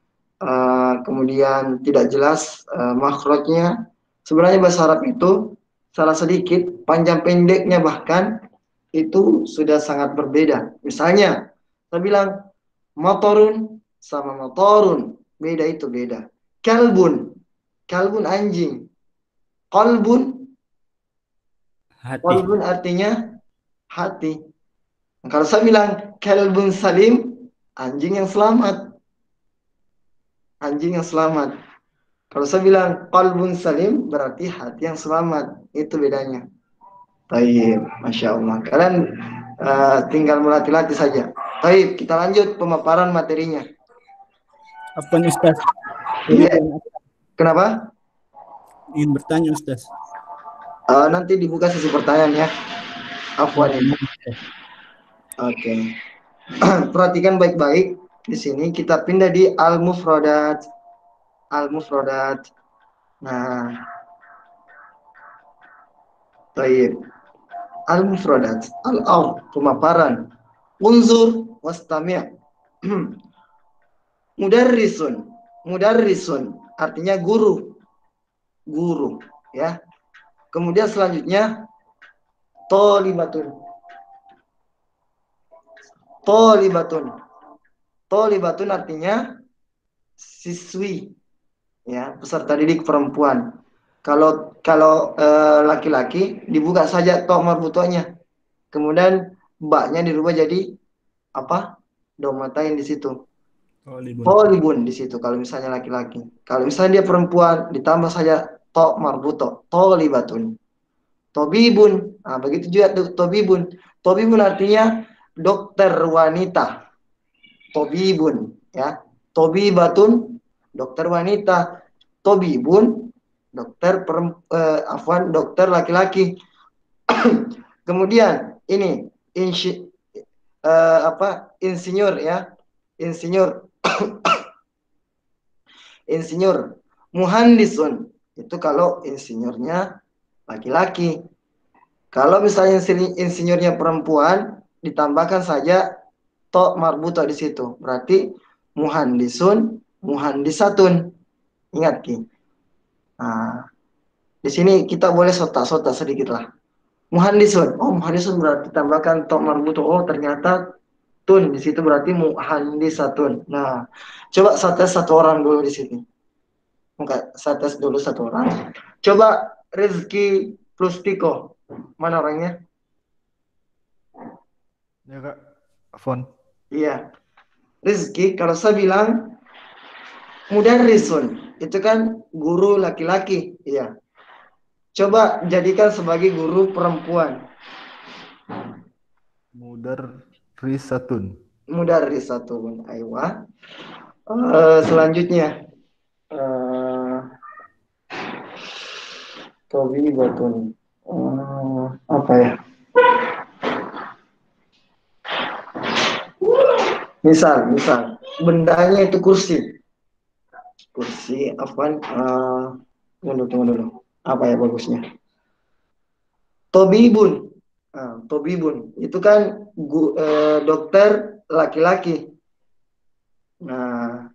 kemudian tidak jelas makhrajnya. Sebenarnya bahasa Arab itu salah sedikit, panjang pendeknya bahkan itu sudah sangat berbeda. Misalnya, saya bilang motorun sama motorun, beda itu beda. Kalbun, kalbun anjing. Kolbun, Hati. kolbun artinya hati. Kalau saya bilang kalbun salim, anjing yang selamat. Anjing yang selamat. Kalau saya bilang qalbun salim, berarti hati yang selamat. Itu bedanya. Baik, Masya Allah. Kalian tinggal melatih-latih saja. Baik, kita lanjut pemaparan materinya. Afwan Ustaz. Iya. Kenapa? Ingin bertanya Ustaz. Nanti dibuka sesi pertanyaan ya. Afwan ini. Oke. Perhatikan baik-baik. Di sini kita pindah di al-mufradat. Al-mufradat. Nah, baik. Al-mufradat, al-aw, pemaparan. Unzur wastami'. Mudarrisun. Mudarrisun artinya guru. Guru, ya. Kemudian selanjutnya thalibatun. Thalibatun. Thalibatun artinya siswi, ya, peserta didik perempuan. Kalau laki-laki dibuka saja to marbutonya. Kemudian baknya dirubah jadi apa? Domatain di situ. Tolibun di situ kalau misalnya laki-laki. Kalau misalnya dia perempuan ditambah saja to marbuto, tolibatun. Tobibun. Nah, begitu juga tobibun. Tobibun artinya dokter wanita. Tobibun, ya. Tobibatun dokter wanita. Tobibun dokter dokter laki-laki. Kemudian ini insinyur, ya. Insinyur. Insinyur. Muhandisun itu kalau insinyurnya laki-laki. Kalau misalnya insinyurnya perempuan ditambahkan saja to marbuto di situ. Berarti muhandisun, muhandisatun. Ingat Ki. Nah, di sini kita boleh sotak-sotak sedikit lah. Muhandisun. Oh, muhandisun berarti tambahkan to marbuto. Oh, ternyata tun di situ berarti muhandisatun. Nah, coba saya tes satu orang dulu di sini. Enggak, saya tes dulu satu orang. Coba Rizky plus Tiko. Mana orangnya? Ya Kak, Afwan. Iya. Rizky, kalau saya bilang mudarrisun, itu kan guru laki-laki. Iya. Coba jadikan sebagai guru perempuan. Mudarrisatun. Mudarrisatun. Aywa. Selanjutnya. Tobi batun. Apa ya? Misal, bendanya itu kursi. Kursi, Afwan. Tunggu dulu. Apa ya bagusnya? Tobibun. Tobibun. Itu kan dokter laki-laki. Nah,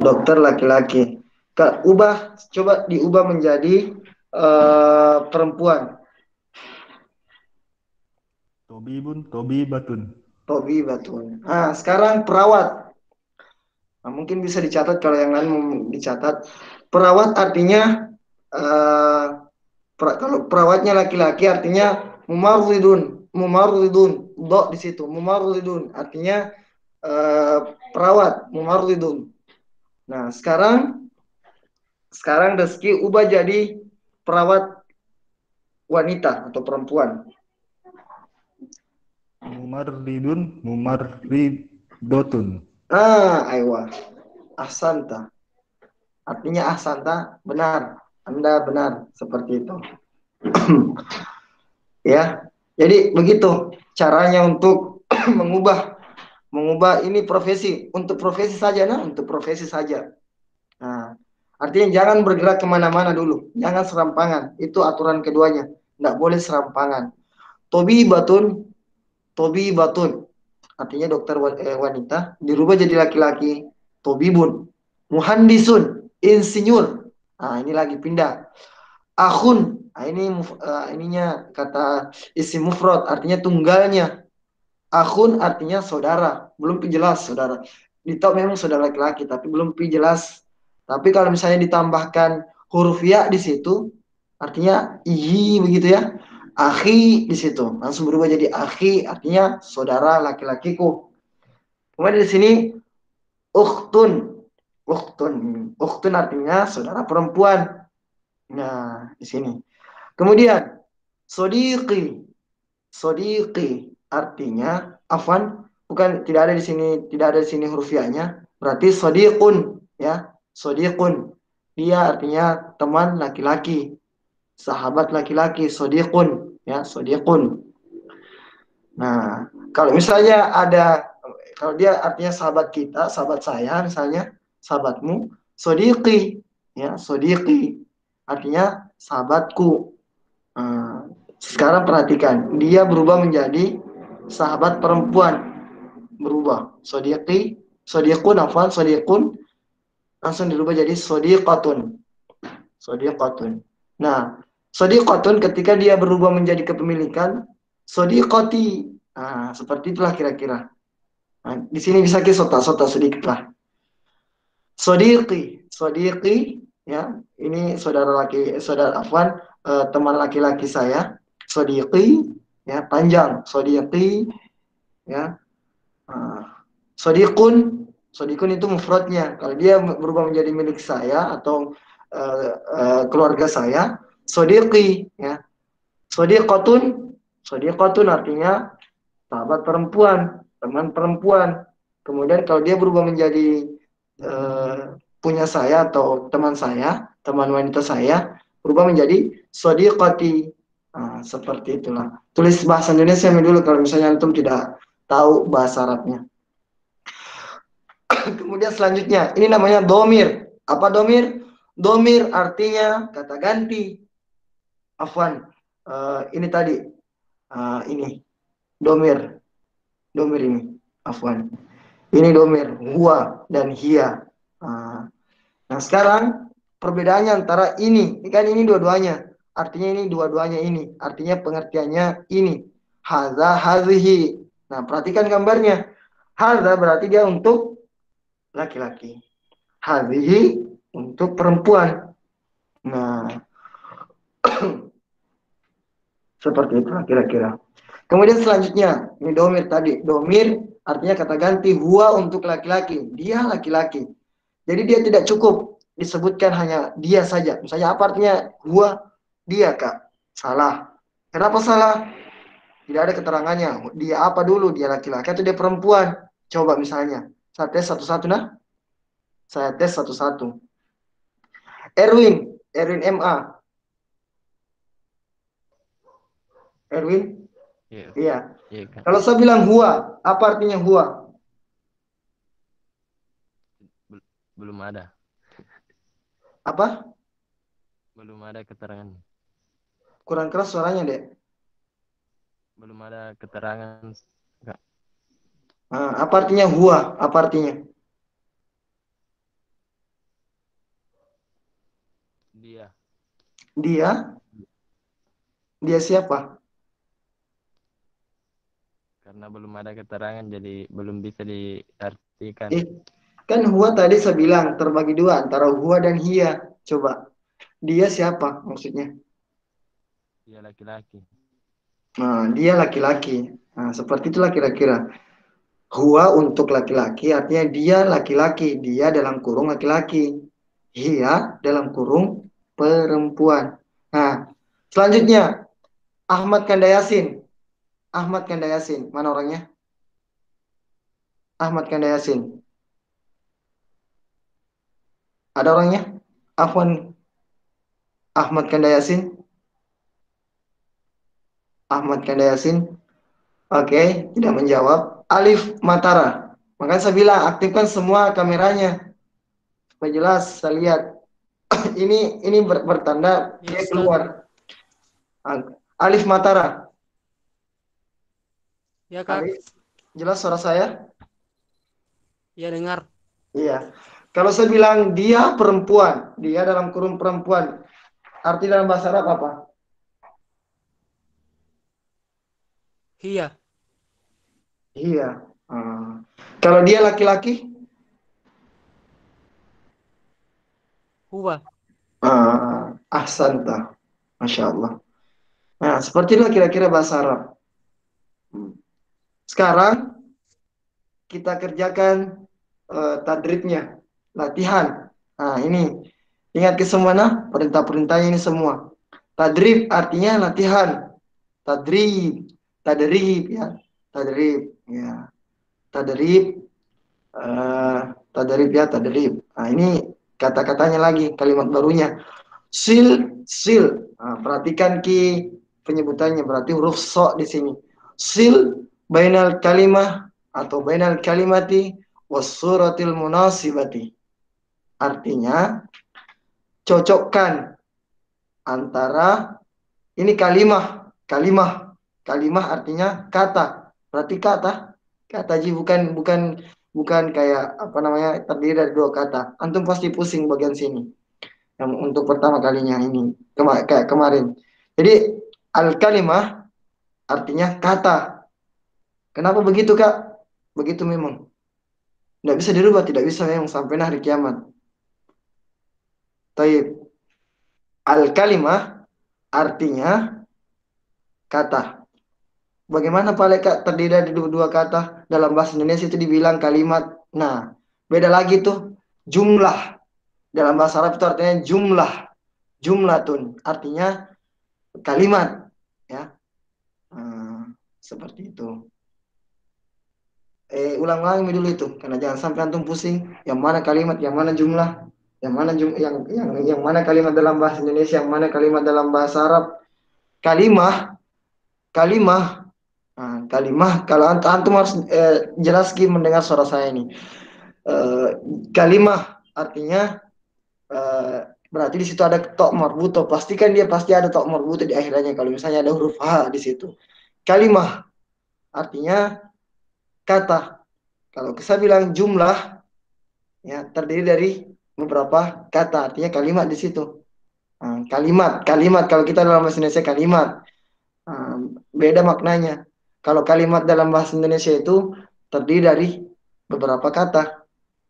dokter laki-laki. Coba diubah menjadi perempuan. Tobibun, tobibatun. Tobibatun. Nah, sekarang perawat. Nah, mungkin bisa dicatat kalau yang lain mau dicatat. Perawat artinya kalau perawatnya laki-laki artinya mumarridun, do di situ. Mumarridun artinya perawat, mumarridun. Nah, sekarang Rizky ubah jadi perawat wanita atau perempuan. Mumarridun, mumarridotun. Aywa. Ahsanta. Artinya ahsanta, benar. Anda benar, seperti itu. Ya. Jadi begitu caranya untuk mengubah ini profesi. Untuk profesi saja, untuk profesi saja. Nah, artinya jangan bergerak kemana-mana dulu. Jangan serampangan. Itu aturan keduanya. Tidak boleh serampangan. Tobi batun. Artinya dokter wanita dirubah jadi laki-laki. Tobibun. Muhandisun. Insinyur. Nah, ini lagi pindah. Akhun. Nah, ininya kata isim mufrad. Artinya tunggalnya. Akhun artinya saudara. Belum jelas saudara. Ditau memang saudara laki-laki. Tapi belum jelas. Tapi kalau misalnya ditambahkan huruf ya di situ. Artinya iyi begitu ya. Akhi di situ langsung berubah jadi akhi, artinya saudara laki-lakiku. Kemudian di sini ukhtun, ukhtun artinya saudara perempuan. Nah di sini. Kemudian sodiqi, sodiqi artinya afwan, bukan tidak ada di sini huruf ya-nya, berarti sodiqun ya, sodiqun. Dia artinya teman laki-laki. Sahabat laki-laki, sodiqun ya, sodiqun. Nah, kalau misalnya kalau dia artinya sahabat kita, sahabat saya misalnya, sahabatmu, sodiqi ya, sodiqi artinya sahabatku. Nah, sekarang perhatikan, dia berubah menjadi sahabat perempuan, berubah sodiqi, sodiqun afwan, sodiqun langsung dirubah jadi sodiqatun, sodiqatun. Nah, sodiqatun ketika dia berubah menjadi kepemilikan, sodiqati. Nah, seperti itulah kira-kira. Nah, di sini bisa sota sedikit lah. Sodiqi, sodiqi, ya, ini saudara afwan, teman laki-laki saya. Sodiqi, ya, panjang. Sodiqi, ya. Sodiqun, sodiqun itu mufradnya. Kalau dia berubah menjadi milik saya atau keluarga saya, sodiqi ya. Sodiqatun artinya sahabat perempuan, teman perempuan. Kemudian kalau dia berubah menjadi punya saya atau teman saya, teman wanita saya, berubah menjadi sodiqati. Nah, seperti itulah. Tulis bahasa Indonesia dulu kalau misalnya antum tidak tahu bahasa Arabnya. Kemudian selanjutnya, ini namanya domir. Apa domir? Domir artinya kata ganti. Afwan, ini tadi, ini domir ini. Afwan, ini domir, huwa dan hiya. Nah sekarang perbedaannya antara ini kan ini dua-duanya. Artinya ini dua-duanya ini. Artinya pengertiannya ini. Hadza, hazihi. Nah perhatikan gambarnya. Hadza berarti dia untuk laki-laki. Hadhihi untuk perempuan. Nah, seperti itu kira-kira. Kemudian selanjutnya, ini domir tadi. Domir artinya kata ganti, huwa untuk laki-laki. Dia laki-laki. Jadi dia tidak cukup disebutkan hanya dia saja. Misalnya apa artinya huwa? Dia, Kak. Salah. Kenapa salah? Tidak ada keterangannya. Dia apa dulu? Dia laki-laki atau dia perempuan? Coba misalnya. Saya tes satu-satu nah. Saya tes satu-satu. Erwin MA. Erwin? Iya. Kan. Kalau saya bilang huwa, apa artinya huwa? Belum ada. Apa? Belum ada keterangan. Kurang keras suaranya, Dek. Belum ada keterangan. Enggak. Apa artinya huwa? Apa artinya? Dia? Dia siapa? Karena belum ada keterangan jadi belum bisa diartikan. Kan huwa tadi saya bilang terbagi dua antara huwa dan hiya. Coba. Dia siapa maksudnya? Dia laki-laki. Nah, dia laki-laki. Nah, seperti itulah kira-kira. Huwa untuk laki-laki artinya dia laki-laki. Dia dalam kurung laki-laki. Hiya dalam kurung perempuan. Nah, selanjutnya Ahmad Kandayasin. Ahmad Kanda Yasin. Mana orangnya? Ahmad Kanda Yasin. Ada orangnya? Afwan. Ahmad Kanda Yasin. Ahmad Kanda Yasin. Oke, tidak menjawab. Alif Matara. Makanya saya bilang aktifkan semua kameranya supaya jelas saya lihat. ini bertanda dia keluar. Alif Matara. Ya, Kak. Alif, jelas suara saya? Ya, dengar. Iya. Kalau saya bilang dia perempuan, dia dalam kurung perempuan, arti dalam bahasa Arab apa? Iya. Iya. Kalau dia laki-laki? Huwa. Ahsanta. Masya Allah. Nah, seperti itulah kira-kira bahasa Arab. Sekarang kita kerjakan tadribnya, latihan. Nah, ini ingat ke semua nah, perintah-perintahnya ini semua. Tadrib artinya latihan. Tadrib, tadrib ya, tadrib ya, tadrib, tadrib ya, tadrib. Nah, ini kata-katanya lagi, kalimat barunya. Sil, sil. Nah, perhatikan ki penyebutannya, berarti huruf so di sini. Sil bainal kalimah atau bainal kalimati wasuratil munasibati. Artinya cocokkan antara ini kalimah artinya kata. Berarti kata ji bukan kayak apa namanya terdiri dari dua kata. Antum pasti pusing bagian sini. Yang untuk pertama kalinya ini kayak kemarin. Jadi al-kalimah artinya kata. Kenapa begitu, Kak? Begitu memang. Tidak bisa dirubah, tidak bisa memang sampai hari kiamat. Taib. Al-kalimah artinya kata. Bagaimana Pak Kak terdiri dari dua kata? Dalam bahasa Indonesia itu dibilang kalimat. Nah, beda lagi tuh jumlah. Dalam bahasa Arab itu artinya jumlah. Jumlatun artinya kalimat. Ya, seperti itu. Ulang-ulang dulu itu, karena jangan sampai antum pusing. Yang mana kalimat, yang mana jumlah, yang mana kalimat dalam bahasa Indonesia, yang mana kalimat dalam bahasa Arab. Kalimah. Kalimah. Kalau antum harus jelas mendengar suara saya ini. Kalimah artinya berarti di situ ada tok marbuto. Pastikan dia pasti ada tok marbuto di akhirnya. Kalau misalnya ada huruf H di situ. Kalimah artinya kata. Kalau saya bilang jumlah, ya terdiri dari beberapa kata, artinya kalimat di situ. Kalimat kalau kita dalam bahasa Indonesia kalimat, beda maknanya. Kalau kalimat dalam bahasa Indonesia itu terdiri dari beberapa kata,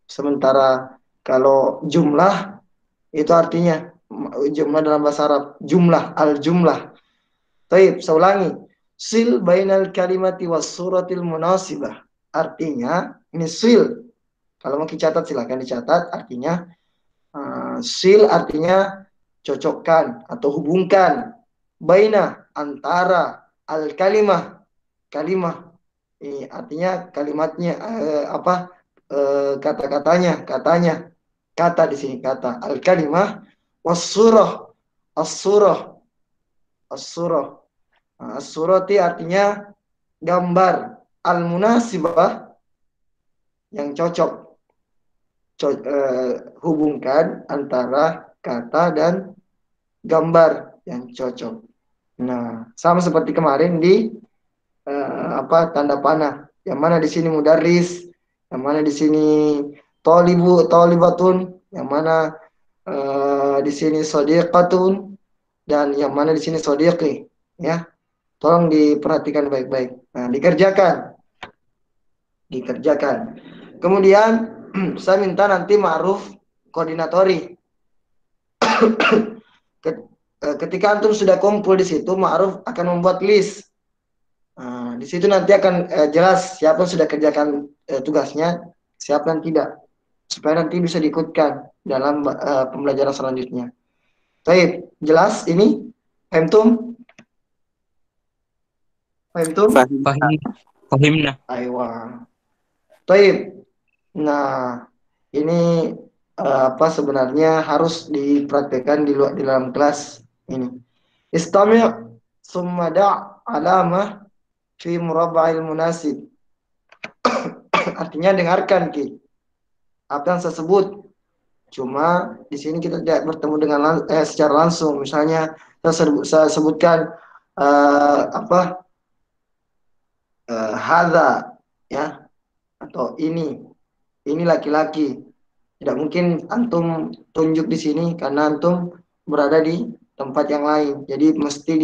sementara kalau jumlah itu artinya jumlah dalam bahasa Arab, jumlah, al-jumlah. Baik, saya ulangi. Sil bainal kalimati was suratil munasibah. Artinya, ini sil. Kalau mau dicatat silakan dicatat. Artinya, sil artinya cocokkan atau hubungkan. Baina, antara, al-kalimah. Kalimah. Ini artinya kalimatnya, kata-katanya, katanya. Kata di sini, kata. Al-kalimah was surah. As-surah. As-surah. As-surati artinya gambar. Al-munasibah yang cocok. Hubungkan antara kata dan gambar yang cocok. Nah, sama seperti kemarin di tanda panah. Yang mana di sini mudarris, yang mana di sini tolibatun, yang mana di sini sodiqatun, dan yang mana di sini sodiqi. Ya, tolong diperhatikan baik-baik. Nah, dikerjakan. Kemudian saya minta nanti ma'ruf koordinatori. Ketika antum sudah kumpul di situ, ma'ruf akan membuat list. Di situ nanti akan jelas siapa yang sudah kerjakan tugasnya, siapa yang tidak, supaya nanti bisa diikutkan dalam pembelajaran selanjutnya. Baik, jelas ini? Antum? Fahimtum? Fahim. Fahim. Fahimna. Aywa. Taib. Nah, ini apa sebenarnya harus dipraktekkan di dalam kelas ini. Istami' summa da' alamah fi murabba'il munasib. Artinya dengarkan Ki. Apa yang saya sebut. Cuma di sini kita tidak bertemu dengan secara langsung. Misalnya saya sebutkan hadza ya, atau ini laki-laki. Tidak mungkin antum tunjuk di sini karena antum berada di tempat yang lain. Jadi mesti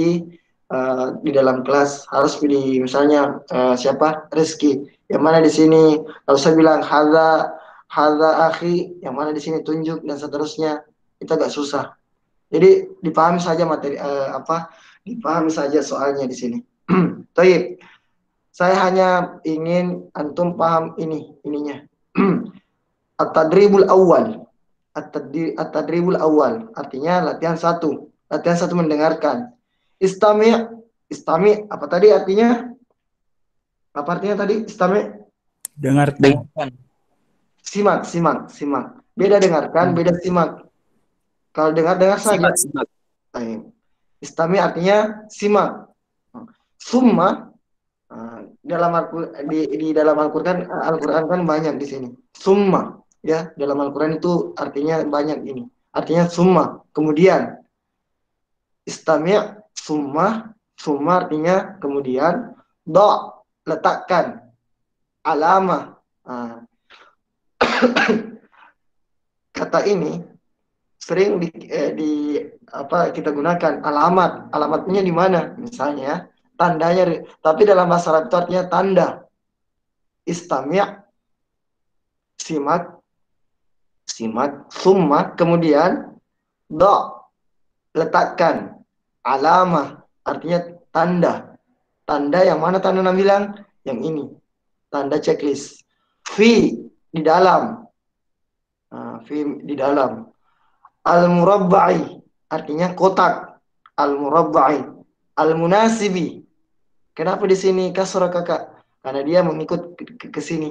di dalam kelas harus pilih misalnya siapa Rizky. Yang mana di sini kalau saya bilang hadza akhi, yang mana di sini tunjuk dan seterusnya, itu agak susah. Jadi dipahami saja materi dipahami saja soalnya di sini. Baik. Saya hanya ingin antum paham ininya. At-tadribul awal. At-tadribul awal artinya latihan satu. Latihan satu mendengarkan. Istami apa tadi artinya? Apa artinya tadi? Istami. Dengarkan. Simak. Beda dengarkan, beda simak. Kalau dengar saja. Simak. Istami artinya simak. Summa di dalam Al-Qur'an kan banyak di sini. Summa ya, dalam Al-Qur'an itu artinya banyak ini. Artinya summa, kemudian. Istami' summa artinya kemudian. Letakkan. Alamah. Kata ini sering kita gunakan alamatnya di mana misalnya tandanya, tapi dalam bahasa Arab itu artinya tanda. Istami' simak summa kemudian letakkan alamah artinya tanda yang mana tanda Nabi bilang yang ini tanda checklist. Fi di dalam al-murabba'i artinya kotak, al-murabba'i al-munasibi. Kenapa di sini kasrah kakak? Karena dia mengikut ke sini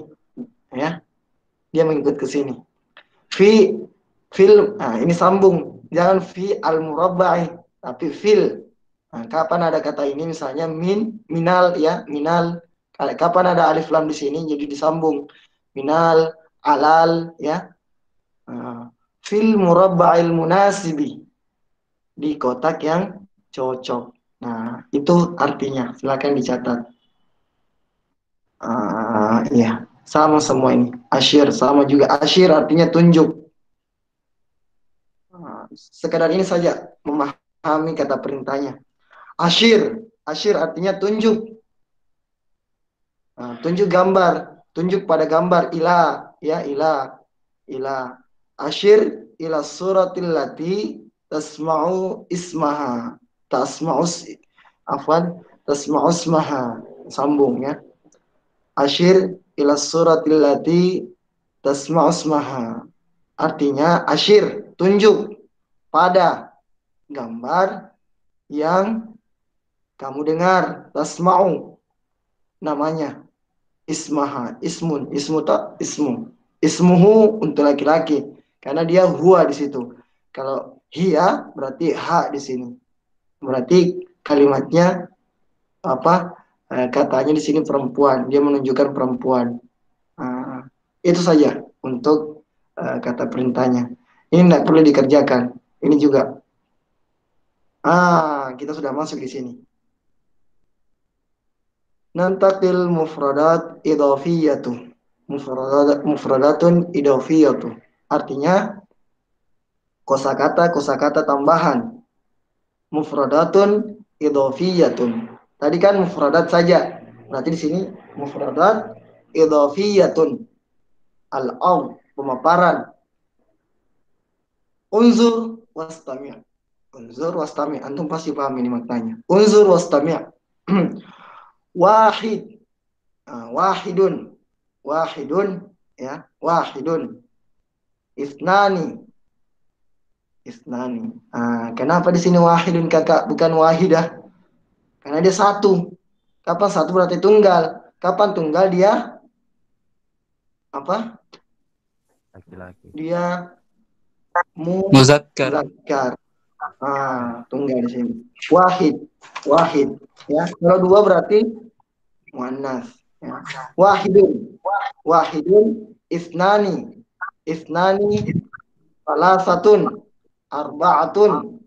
ya, dia mengikut ke sini. Ini sambung, jangan fi al-murabba'i tapi fil. Kapan ada kata ini misalnya minal ya, minal. Kapan ada alif lam di sini jadi disambung minal alal ya. Fil murabba'il munasibi, di kotak yang cocok. Nah, itu artinya. Silakan dicatat. Iya, sama semua ini. Asyir sama juga. Asyir artinya tunjuk. Sekadar ini saja memahami kata perintahnya. Asyir artinya tunjuk. Tunjuk gambar, tunjuk pada gambar ila ya, ila. Asyir ila suratil lati tasma'u ismaha. Tasma'u ismaha. Sambung ya. Asyir ila suratil lati tasma'u ismaha. Artinya asyir, tunjuk pada gambar yang kamu dengar. Tasma'u namanya. Ismaha, ismuhu untuk laki-laki karena dia huwa di situ. Kalau hiya berarti ha di sini. Berarti kalimatnya katanya di sini perempuan, dia menunjukkan perempuan. Itu saja untuk kata perintahnya. Ini tidak perlu dikerjakan. Ini juga. Kita sudah masuk di sini. Nantakil mufradat idhafiyatu. Mufradatun idhafiyatu. Artinya kosakata tambahan. Mufradatun idhafiyatun. Tadi kan mufradat saja. Berarti di sini mufradat idhafiyatun. Al-aw, pemaparan. Unzur wastami'. Unzur wastami'. Antum pasti paham ini maknanya. Unzur wastami'. Wahid. Wahidun ya, wahidun. Isnani. Kenapa di sini wahidun kakak bukan wahidah? Karena dia satu. Kapan satu berarti tunggal. Kapan tunggal dia apa? Laki-laki. Dia Muzakkar. muzakkar. Tunggal di sini. Wahid. Ya. Kalau dua berarti muannas. Ya. Wahidun, isnani, salasatun, arba'atun,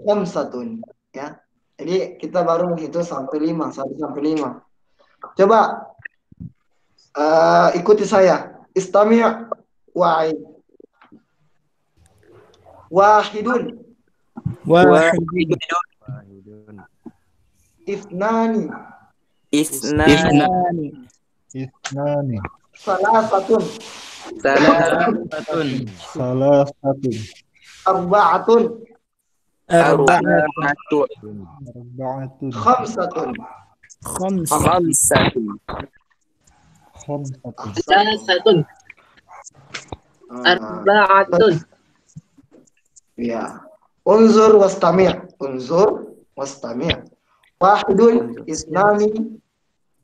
khamsatun. Ya. Jadi kita baru menghitung sampai 5, 1 sampai 5. Coba ikuti saya. Istami' wa'id. Wahidun, Wahidun. Wahidun. isnani, Isnani. Isnani. salasatun, Salasatun. Salasatun. arba'atun, Arba'atun. Arba'atun. khamsatun. Khamsatun. Khamsatun. Salasatun. Arba'atun. Ya. Unzur wastami'. Wahidun, isnani,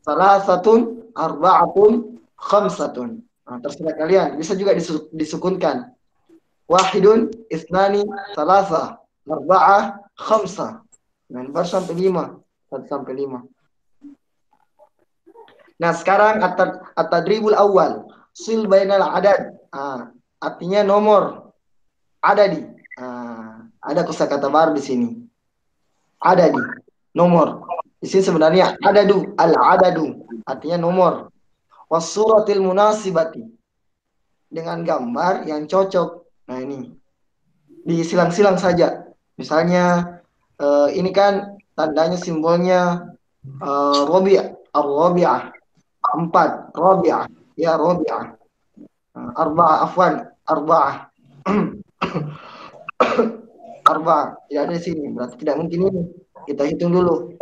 salasatun, arba'atun, khamsatun. Terserah kalian. Bisa juga disukunkan. Wahidun, isnani, salasa, arba'ah, khamsah. Baru sampai 5. 1 sampai 5. Nah, sekarang at-tadribul awal. Sil bainal adad. Artinya nomor. Adadi. Ada kosakata baru di sini. Adadi. Nomor. Di sini sebenarnya adadu. Al-adadu. Artinya nomor. Wasuratil munasibati. Dengan gambar yang cocok. Nah, ini. Disilang-silang saja. Misalnya, ini kan tandanya simbolnya Rabi'ah. 4. Rabi'ah. Ya, Rabi'ah. Arba'ah. Arba'ah. Tidak ada di sini. Berarti tidak mungkin ini. Kita hitung dulu.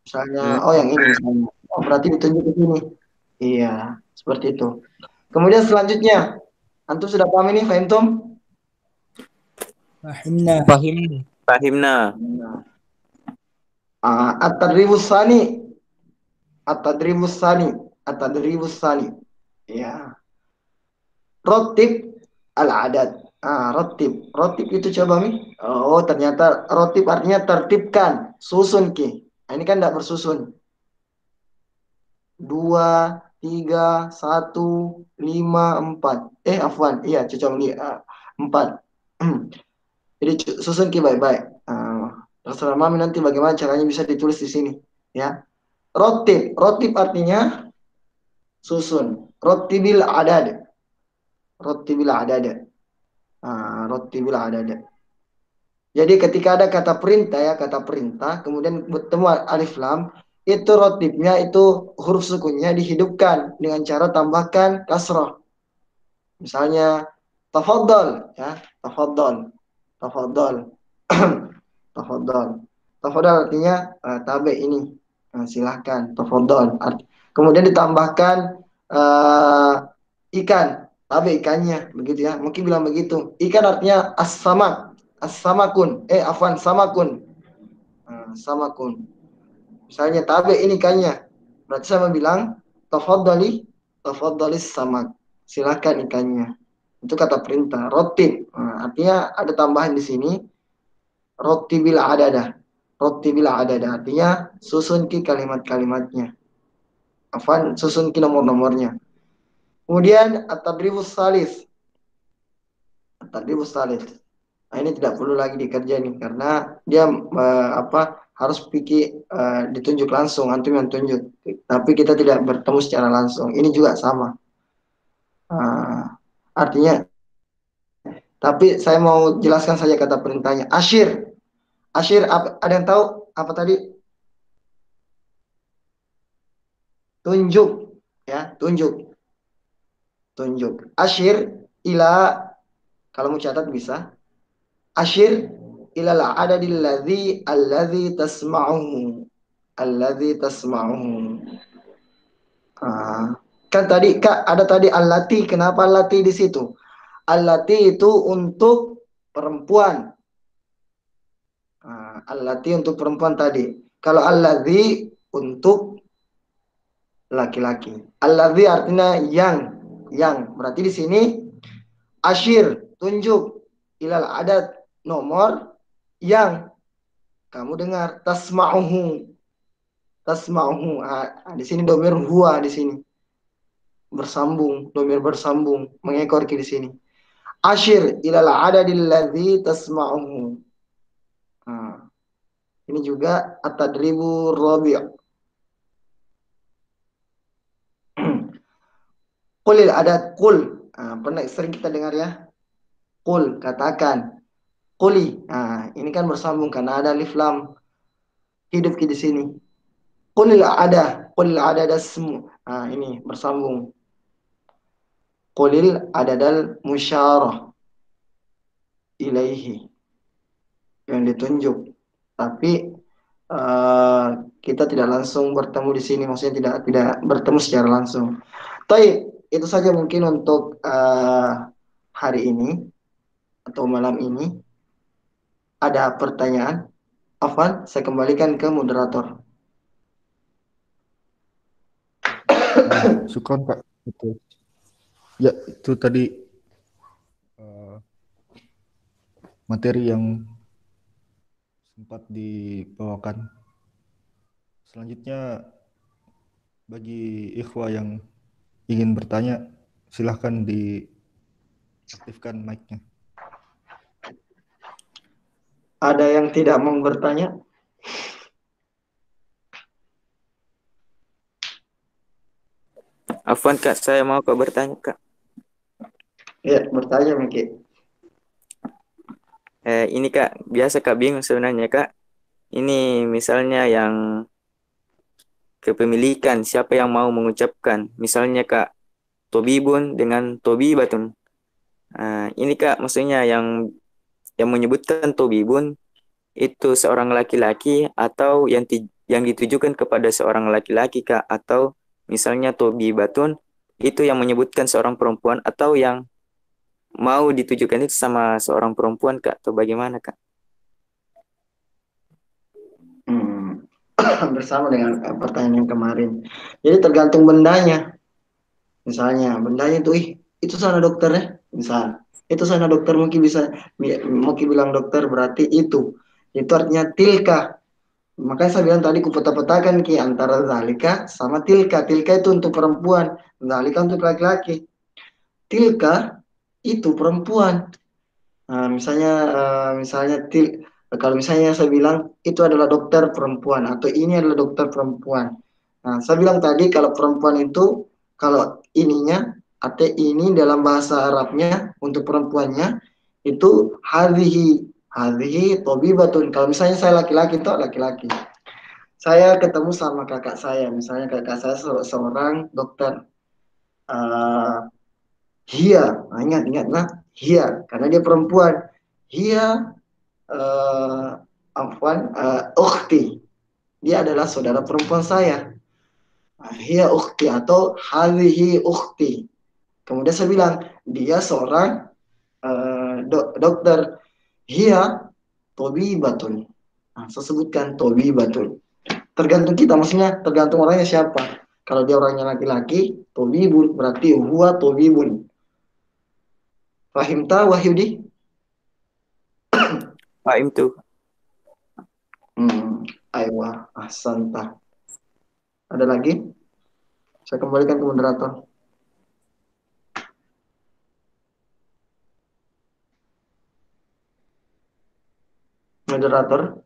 Misalnya, yang ini misalnya. Berarti ditunjuk ke sini. Iya, seperti itu. Kemudian selanjutnya, antum sudah paham ini, fahimtum? Fahimna. Fahimna. At-tadribus sani. Ya. Rotib al-adad. Rotib itu coba Mi. Oh, ternyata rotib artinya tertibkan, susun ki. Ini kan tidak bersusun. 2, 3, 1, 5, 4. Afwan. Iya, cocok Mi. 4. Jadi susun ki baik-baik. Terserah Mami nanti bagaimana caranya bisa ditulis di sini. Ya. Rotib artinya susun. Rotibil adad. Jadi ketika ada kata perintah, kemudian bertemu alif lam, itu rotibnya itu huruf sukunnya dihidupkan dengan cara tambahkan kasrah. Misalnya tafadhal, ya, tafadhal. Tafadhal artinya tabe ini. Silahkan, tafadhal. Kemudian ditambahkan ikan, tabe ikannya, begitu ya. Mungkin bilang begitu. Ikan artinya samakun. Misalnya tabe ini ikannya. Berarti saya bilang tafadhalis samak. Silakan ikannya. Itu kata perintah. Rotib. Artinya ada tambahan di sini. Rotibil adadah. Artinya susun ki kalimat-kalimatnya. Susun ki nomor-nomornya. Kemudian at-tadribus salis. Nah, ini tidak perlu lagi dikerjain karena dia harus pikir ditunjuk langsung, antum yang tunjuk. Tapi kita tidak bertemu secara langsung. Ini juga sama. Artinya, tapi saya mau jelaskan saja kata perintahnya. Asyir, ada yang tahu apa tadi? Tunjuk, ya, tunjuk. Asyir ila, kalau mau catat bisa. Asyir ilal adadil alladzi tasma'uhu. Kan tadi Kak ada tadi allati, kenapa allati di situ? Allati itu untuk perempuan. Allati untuk perempuan tadi. Kalau alladzi untuk laki-laki. Alladzi artinya yang. Berarti di sini asyir, tunjuk, ilal adat, nomor yang kamu dengar. Tasma'uhu. Di sini domir huwa di sini. Bersambung, domir bersambung, mengekor di sini. Asyir ilal adadil ladzi tasma'uhu. Ini juga at-tadribu rabi'. Qulil adat, qul. Pernah sering kita dengar ya. Qul, katakan. Quli. Ini kan bersambung karena ada alif lam hidup di sini. Qulil ada dasmu. Ini bersambung. Qulil adadal musyarah ilaihi, yang ditunjuk. Tapi kita tidak langsung bertemu di sini, maksudnya tidak bertemu secara langsung. Tapi itu saja mungkin untuk hari ini atau malam ini. Ada pertanyaan? Afwan, saya kembalikan ke moderator. Syukron Pak. Itu. Ya, itu tadi materi yang sempat dibawakan. Selanjutnya bagi ikhwah yang ingin bertanya, silahkan diaktifkan mic-nya. Ada yang tidak mau bertanya? Afwan Kak, saya mau Kak bertanya Kak. Ya, bertanya Miki. Ini Kak, biasa Kak bingung sebenarnya Kak. Ini misalnya yang kepemilikan, siapa yang mau mengucapkan. Misalnya Kak, Tobibun dengan Tobibatun. Ini Kak, maksudnya yang menyebutkan Tobibun itu seorang laki-laki atau yang ditujukan kepada seorang laki-laki Kak, atau misalnya Tobibatun itu yang menyebutkan seorang perempuan, atau yang mau ditujukan itu sama seorang perempuan Kak, atau bagaimana Kak? Bersama dengan pertanyaan yang kemarin. Jadi tergantung bendanya. Misalnya bendanya itu sana dokternya, misal itu sana dokter, mungkin bilang dokter berarti itu artinya tilka. Makanya saya bilang tadi kupeta-petakan antara zalika sama tilka. Tilka itu untuk perempuan, zalika untuk laki-laki. Tilka itu perempuan. Misalnya kalau misalnya saya bilang itu adalah dokter perempuan atau ini adalah dokter perempuan. Saya bilang tadi kalau perempuan itu, kalau ininya atau ini dalam bahasa Arabnya untuk perempuannya itu hadhihi tobibatun. Kalau misalnya saya laki-laki itu laki-laki. Saya ketemu sama kakak saya, misalnya kakak saya seorang dokter. Ingat nah, karena dia perempuan. Ukhti. Dia adalah saudara perempuan saya. Hiya ukhti atau hadhihi ukhti. Kemudian saya bilang dia seorang dokter. Hiya tobibatun. Saya sebutkan tobibatun. Tergantung kita, maksudnya tergantung orangnya siapa. Kalau dia orangnya laki-laki, tobibun, berarti huwa tobibun. Fahimta Wahyudi? Fahim tuh. Aywa, ahsanta. Ada lagi? Saya kembalikan ke moderator. Moderator,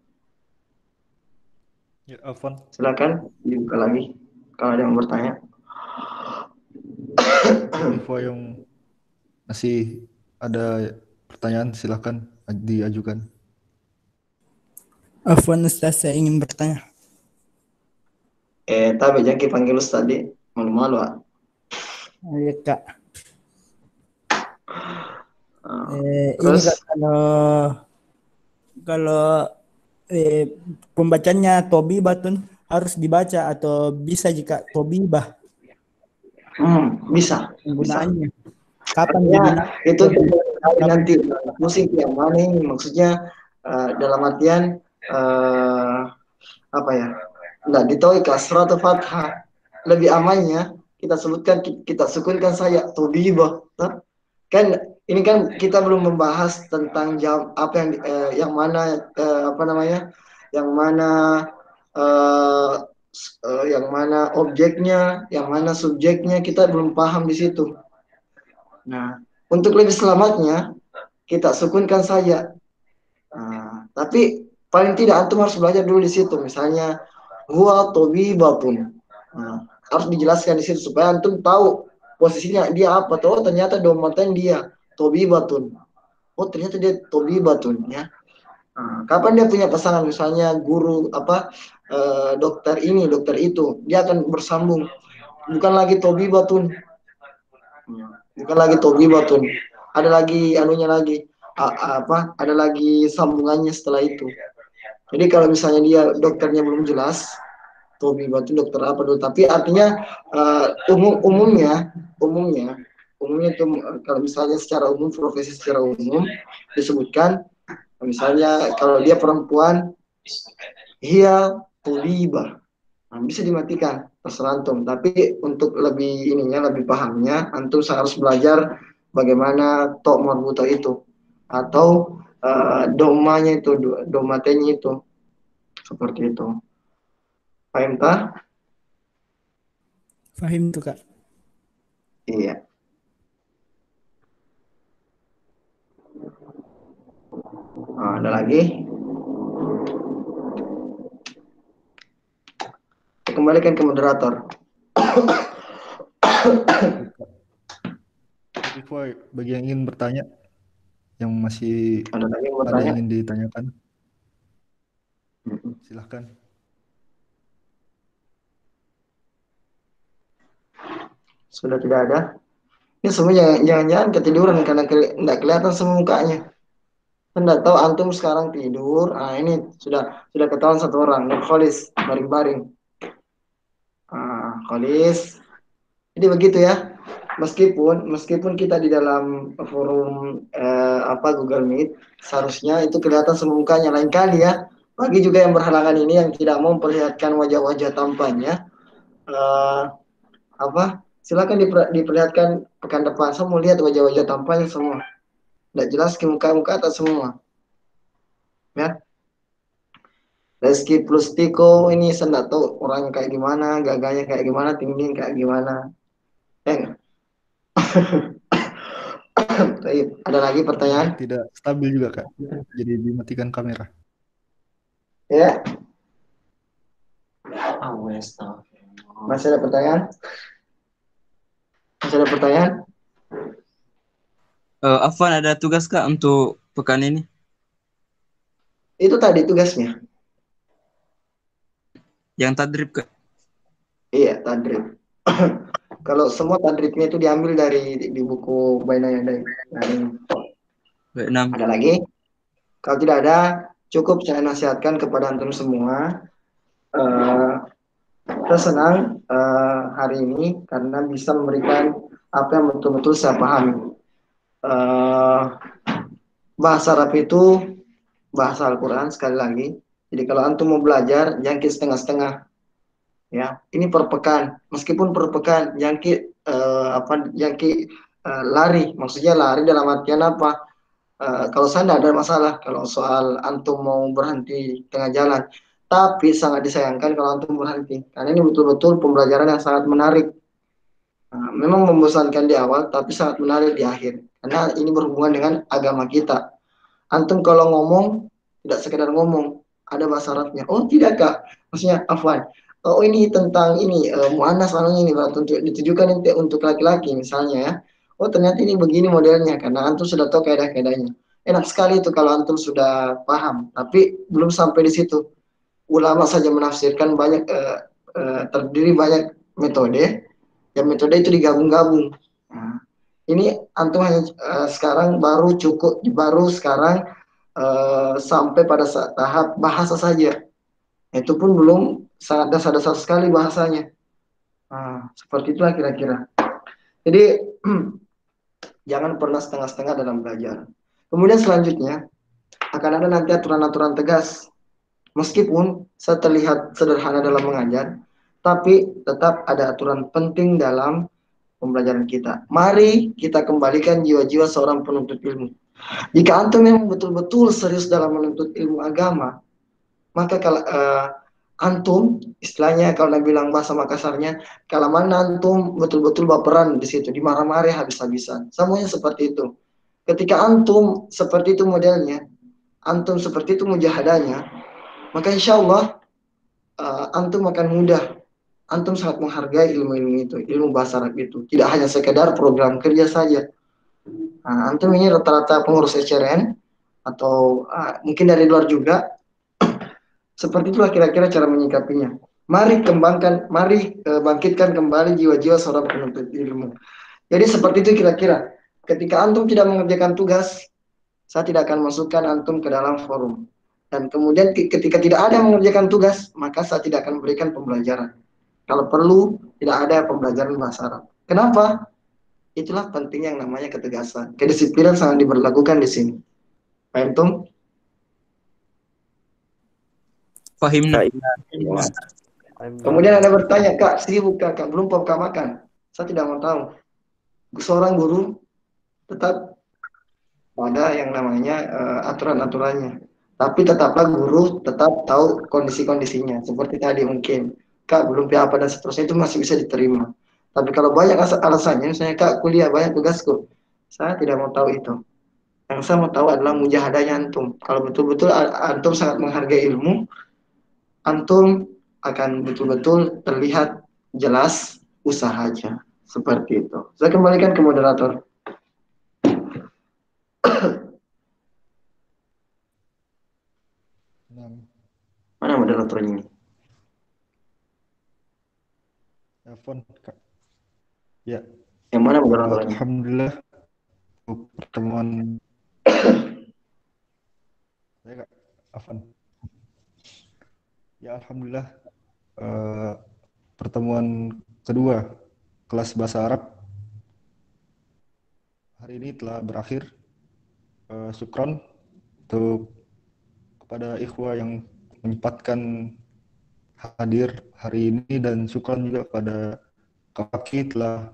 Ya, Afwan. silakan dibuka lagi kalau ada yang bertanya. Ikhwah yang masih ada pertanyaan, silahkan diajukan. Afwan Ustaz, saya ingin bertanya. Tapi jangan panggil Ustaz tadi, malu-malu. Iya Kak. Terus? Ini Kak, kalau pembacanya Tobibatun harus dibaca atau bisa jika Tobibah? Bisa. Penggunaannya. Kapan ya, itu kapan? nanti musik yang mana ini maksudnya dalam artian apa ya? Enggak ditahu kasrah atau fathah. lebih amannya kita sebutkan, kita sukunkan saya Tobibah. Kan ini kan kita belum membahas tentang jam apa yang mana apa namanya, yang mana eh, yang mana objeknya, yang mana subjeknya, kita belum paham di situ. Nah, untuk lebih selamatnya kita sukunkan saja. Nah, tapi paling tidak antum harus belajar dulu di situ. Misalnya huwa tobibatun. Nah, harus dijelaskan di situ supaya antum tahu posisinya dia apa. Tahu ternyata domaten dia tobibatun. Oh ternyata dia tobibatun ya. Nah, kapan dia punya pasangan, misalnya guru apa dokter ini dokter itu, dia akan bersambung. Bukan lagi tobibatun. Bukan lagi tobibatun. Ada lagi anunya lagi. Apa? Ada lagi sambungannya setelah itu. Jadi kalau misalnya dia dokternya belum jelas, tobibatun dokter apa dulu, tapi artinya umumnya itu kalau misalnya secara umum, profesi secara umum disebutkan, misalnya kalau dia perempuan, hiya tobibah. Nah, bisa dimatikan terserah antum, tapi untuk lebih ininya, lebih pahamnya, antum harus belajar bagaimana tok marbuta itu atau domanya itu, domatenya itu, seperti itu. Paham tak? Fahim tuh Kak. Iya. Nah, ada lagi? Kembalikan ke moderator. Jadi Foy, bagi yang ingin bertanya, yang masih Ada lagi yang ada bertanya? yang ingin ditanyakan, silahkan. Sudah tidak ada. Ini semua jangan-jangan ketiduran karena tidak kelihatan semua mukanya. Tidak tahu antum sekarang tidur. Ah ini sudah ketahuan satu orang. Dan Kholis baring-baring. Kholis. Jadi begitu ya. Meskipun kita di dalam forum Google Meet, seharusnya itu kelihatan semua mukanya. Lain kali ya. Bagi juga yang berhalangan ini yang tidak mau memperlihatkan wajah-wajah tampannya, silakan diperlihatkan pekan depan. Saya mau lihat wajah-wajah tampannya semua. Tidak jelas ke muka-muka atas semua. Ya. Reski plus Tiko ini saya tidak tahu orang kayak gimana, gagahnya kayak gimana, tinggi kayak gimana. Ada lagi pertanyaan? Tidak stabil juga Kak, jadi dimatikan kamera. Ya. Masih ada pertanyaan? Masih ada pertanyaan? Afwan, ada tugas Kak untuk pekan ini? Itu tadi tugasnya. Yang tadrib Kak? Iya, tadrib. Kalau semua tadribnya itu diambil dari di buku Bainaya Dai. Ada lagi? Kalau tidak ada, cukup saya nasihatkan kepada antum semua. Kita senang hari ini karena bisa memberikan apa yang betul-betul saya pahami. Bahasa Arab itu bahasa Al-Quran sekali lagi. Jadi kalau antum mau belajar, jangan setengah-setengah. Ya, ini per pekan. Meskipun per pekan, jangan lari. Maksudnya lari dalam artian apa? Kalau saya tidak ada masalah kalau soal antum mau berhenti tengah jalan. Tapi sangat disayangkan kalau antum berhenti. Karena ini betul-betul pembelajaran yang sangat menarik. Memang membosankan di awal, tapi sangat menarik di akhir. Karena ini berhubungan dengan agama kita. Antum kalau ngomong, tidak sekedar ngomong. Ada bahasa Arabnya. Oh tidak Kak. Maksudnya, Afwan. Oh ini tentang ini, mu'annas ini untuk ditujukan untuk laki-laki misalnya ya. Oh ternyata ini begini modelnya. Karena antum sudah tahu kaidah-kaidahnya. Enak sekali itu kalau antum sudah paham. Tapi belum sampai di situ. Ulama saja menafsirkan banyak, terdiri banyak metode. Yang metode itu digabung-gabung. Nah, ini antum hanya sekarang baru sekarang sampai pada tahap bahasa saja. Itu pun belum sangat dasar-dasar sekali bahasanya. Seperti itulah kira-kira. Jadi jangan pernah setengah-setengah dalam belajar. Kemudian selanjutnya akan ada nanti aturan-aturan tegas. Meskipun saya terlihat sederhana dalam mengajar, tapi tetap ada aturan penting dalam pembelajaran kita. Mari kita kembalikan jiwa-jiwa seorang penuntut ilmu. Jika antum memang betul-betul serius dalam menuntut ilmu agama, maka kalau antum, istilahnya kalau Nabi bilang bahasa Makassarnya, kalau mana antum betul-betul berperan di situ, dimarah-marah habis-habisan. Semuanya seperti itu. Ketika antum seperti itu modelnya, antum seperti itu mujahadanya, maka insya Allah antum akan mudah. Antum sangat menghargai ilmu-ilmu itu, ilmu bahasa Arab itu. Tidak hanya sekedar program kerja saja. Nah, antum ini rata-rata pengurus SCRN atau mungkin dari luar juga. Seperti itulah kira-kira cara menyikapinya. Mari bangkitkan kembali jiwa-jiwa seorang penuntut ilmu. Jadi seperti itu kira-kira. Ketika antum tidak mengerjakan tugas, saya tidak akan masukkan antum ke dalam forum. Dan kemudian ketika tidak ada yang mengerjakan tugas, maka saya tidak akan memberikan pembelajaran. Kalau perlu, tidak ada pembelajaran bahasa Arab. Kenapa? Itulah pentingnya yang namanya ketegasan. Kedisiplinan sangat diberlakukan di sini. Paham, Tum? Fahimna. Kemudian ada bertanya, Kak, sibuk Kak, belum Kak makan. Saya tidak mau tahu. Seorang guru tetap ada yang namanya aturan-aturannya. Tapi tetaplah guru tetap tahu kondisi-kondisinya. Seperti tadi mungkin, Kak belum apa dan seterusnya itu masih bisa diterima. Tapi kalau banyak alasannya, misalnya Kak kuliah banyak tugasku, saya tidak mau tahu itu. Yang saya mau tahu adalah mujahadahnya antum. Kalau betul-betul antum sangat menghargai ilmu, antum akan betul-betul terlihat jelas usahanya. Seperti itu. Saya kembalikan ke moderator. Mana moderatornya ini? Telepon, Kak. Ya. Yang mana moderatornya? Alhamdulillah pertemuan saya Kak Afan. Ya alhamdulillah pertemuan kedua kelas bahasa Arab hari ini telah berakhir. Syukron untuk kepada ikhwah yang menyempatkan hadir hari ini dan syukron juga kepada Kak Faki telah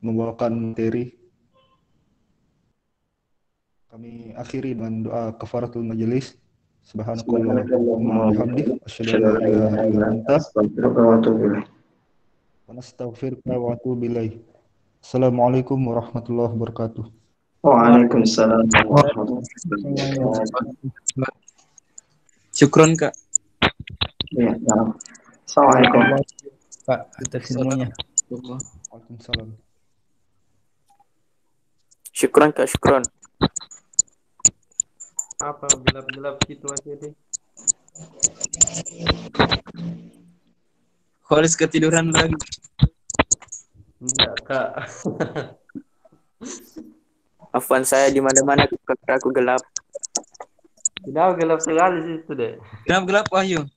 membawakan materi. Kami akhiri dengan doa kafaratul majelis. Subhanakallahumma wa bihamdik asyhadu an la ilaha illa anta astaghfiruka wa atubu ilaik. wa nastaghfiruka wa atubu ilaik. Assalamualaikum warahmatullahi wabarakatuh. Waalaikumsalam warahmatullahi wabarakatuh. Syukron Kak. Ya, Assalamualaikum. Pak, atas semuanya. Waalaikumsalam. Syukron Kak, syukron. Apa gelap-gelap situasi deh. Kholis ketiduran lagi. Enggak, Kak. Afwan, saya di mana-mana aku gelap. Tidak gelap sekali situ deh. Gelap-gelap Wahyu.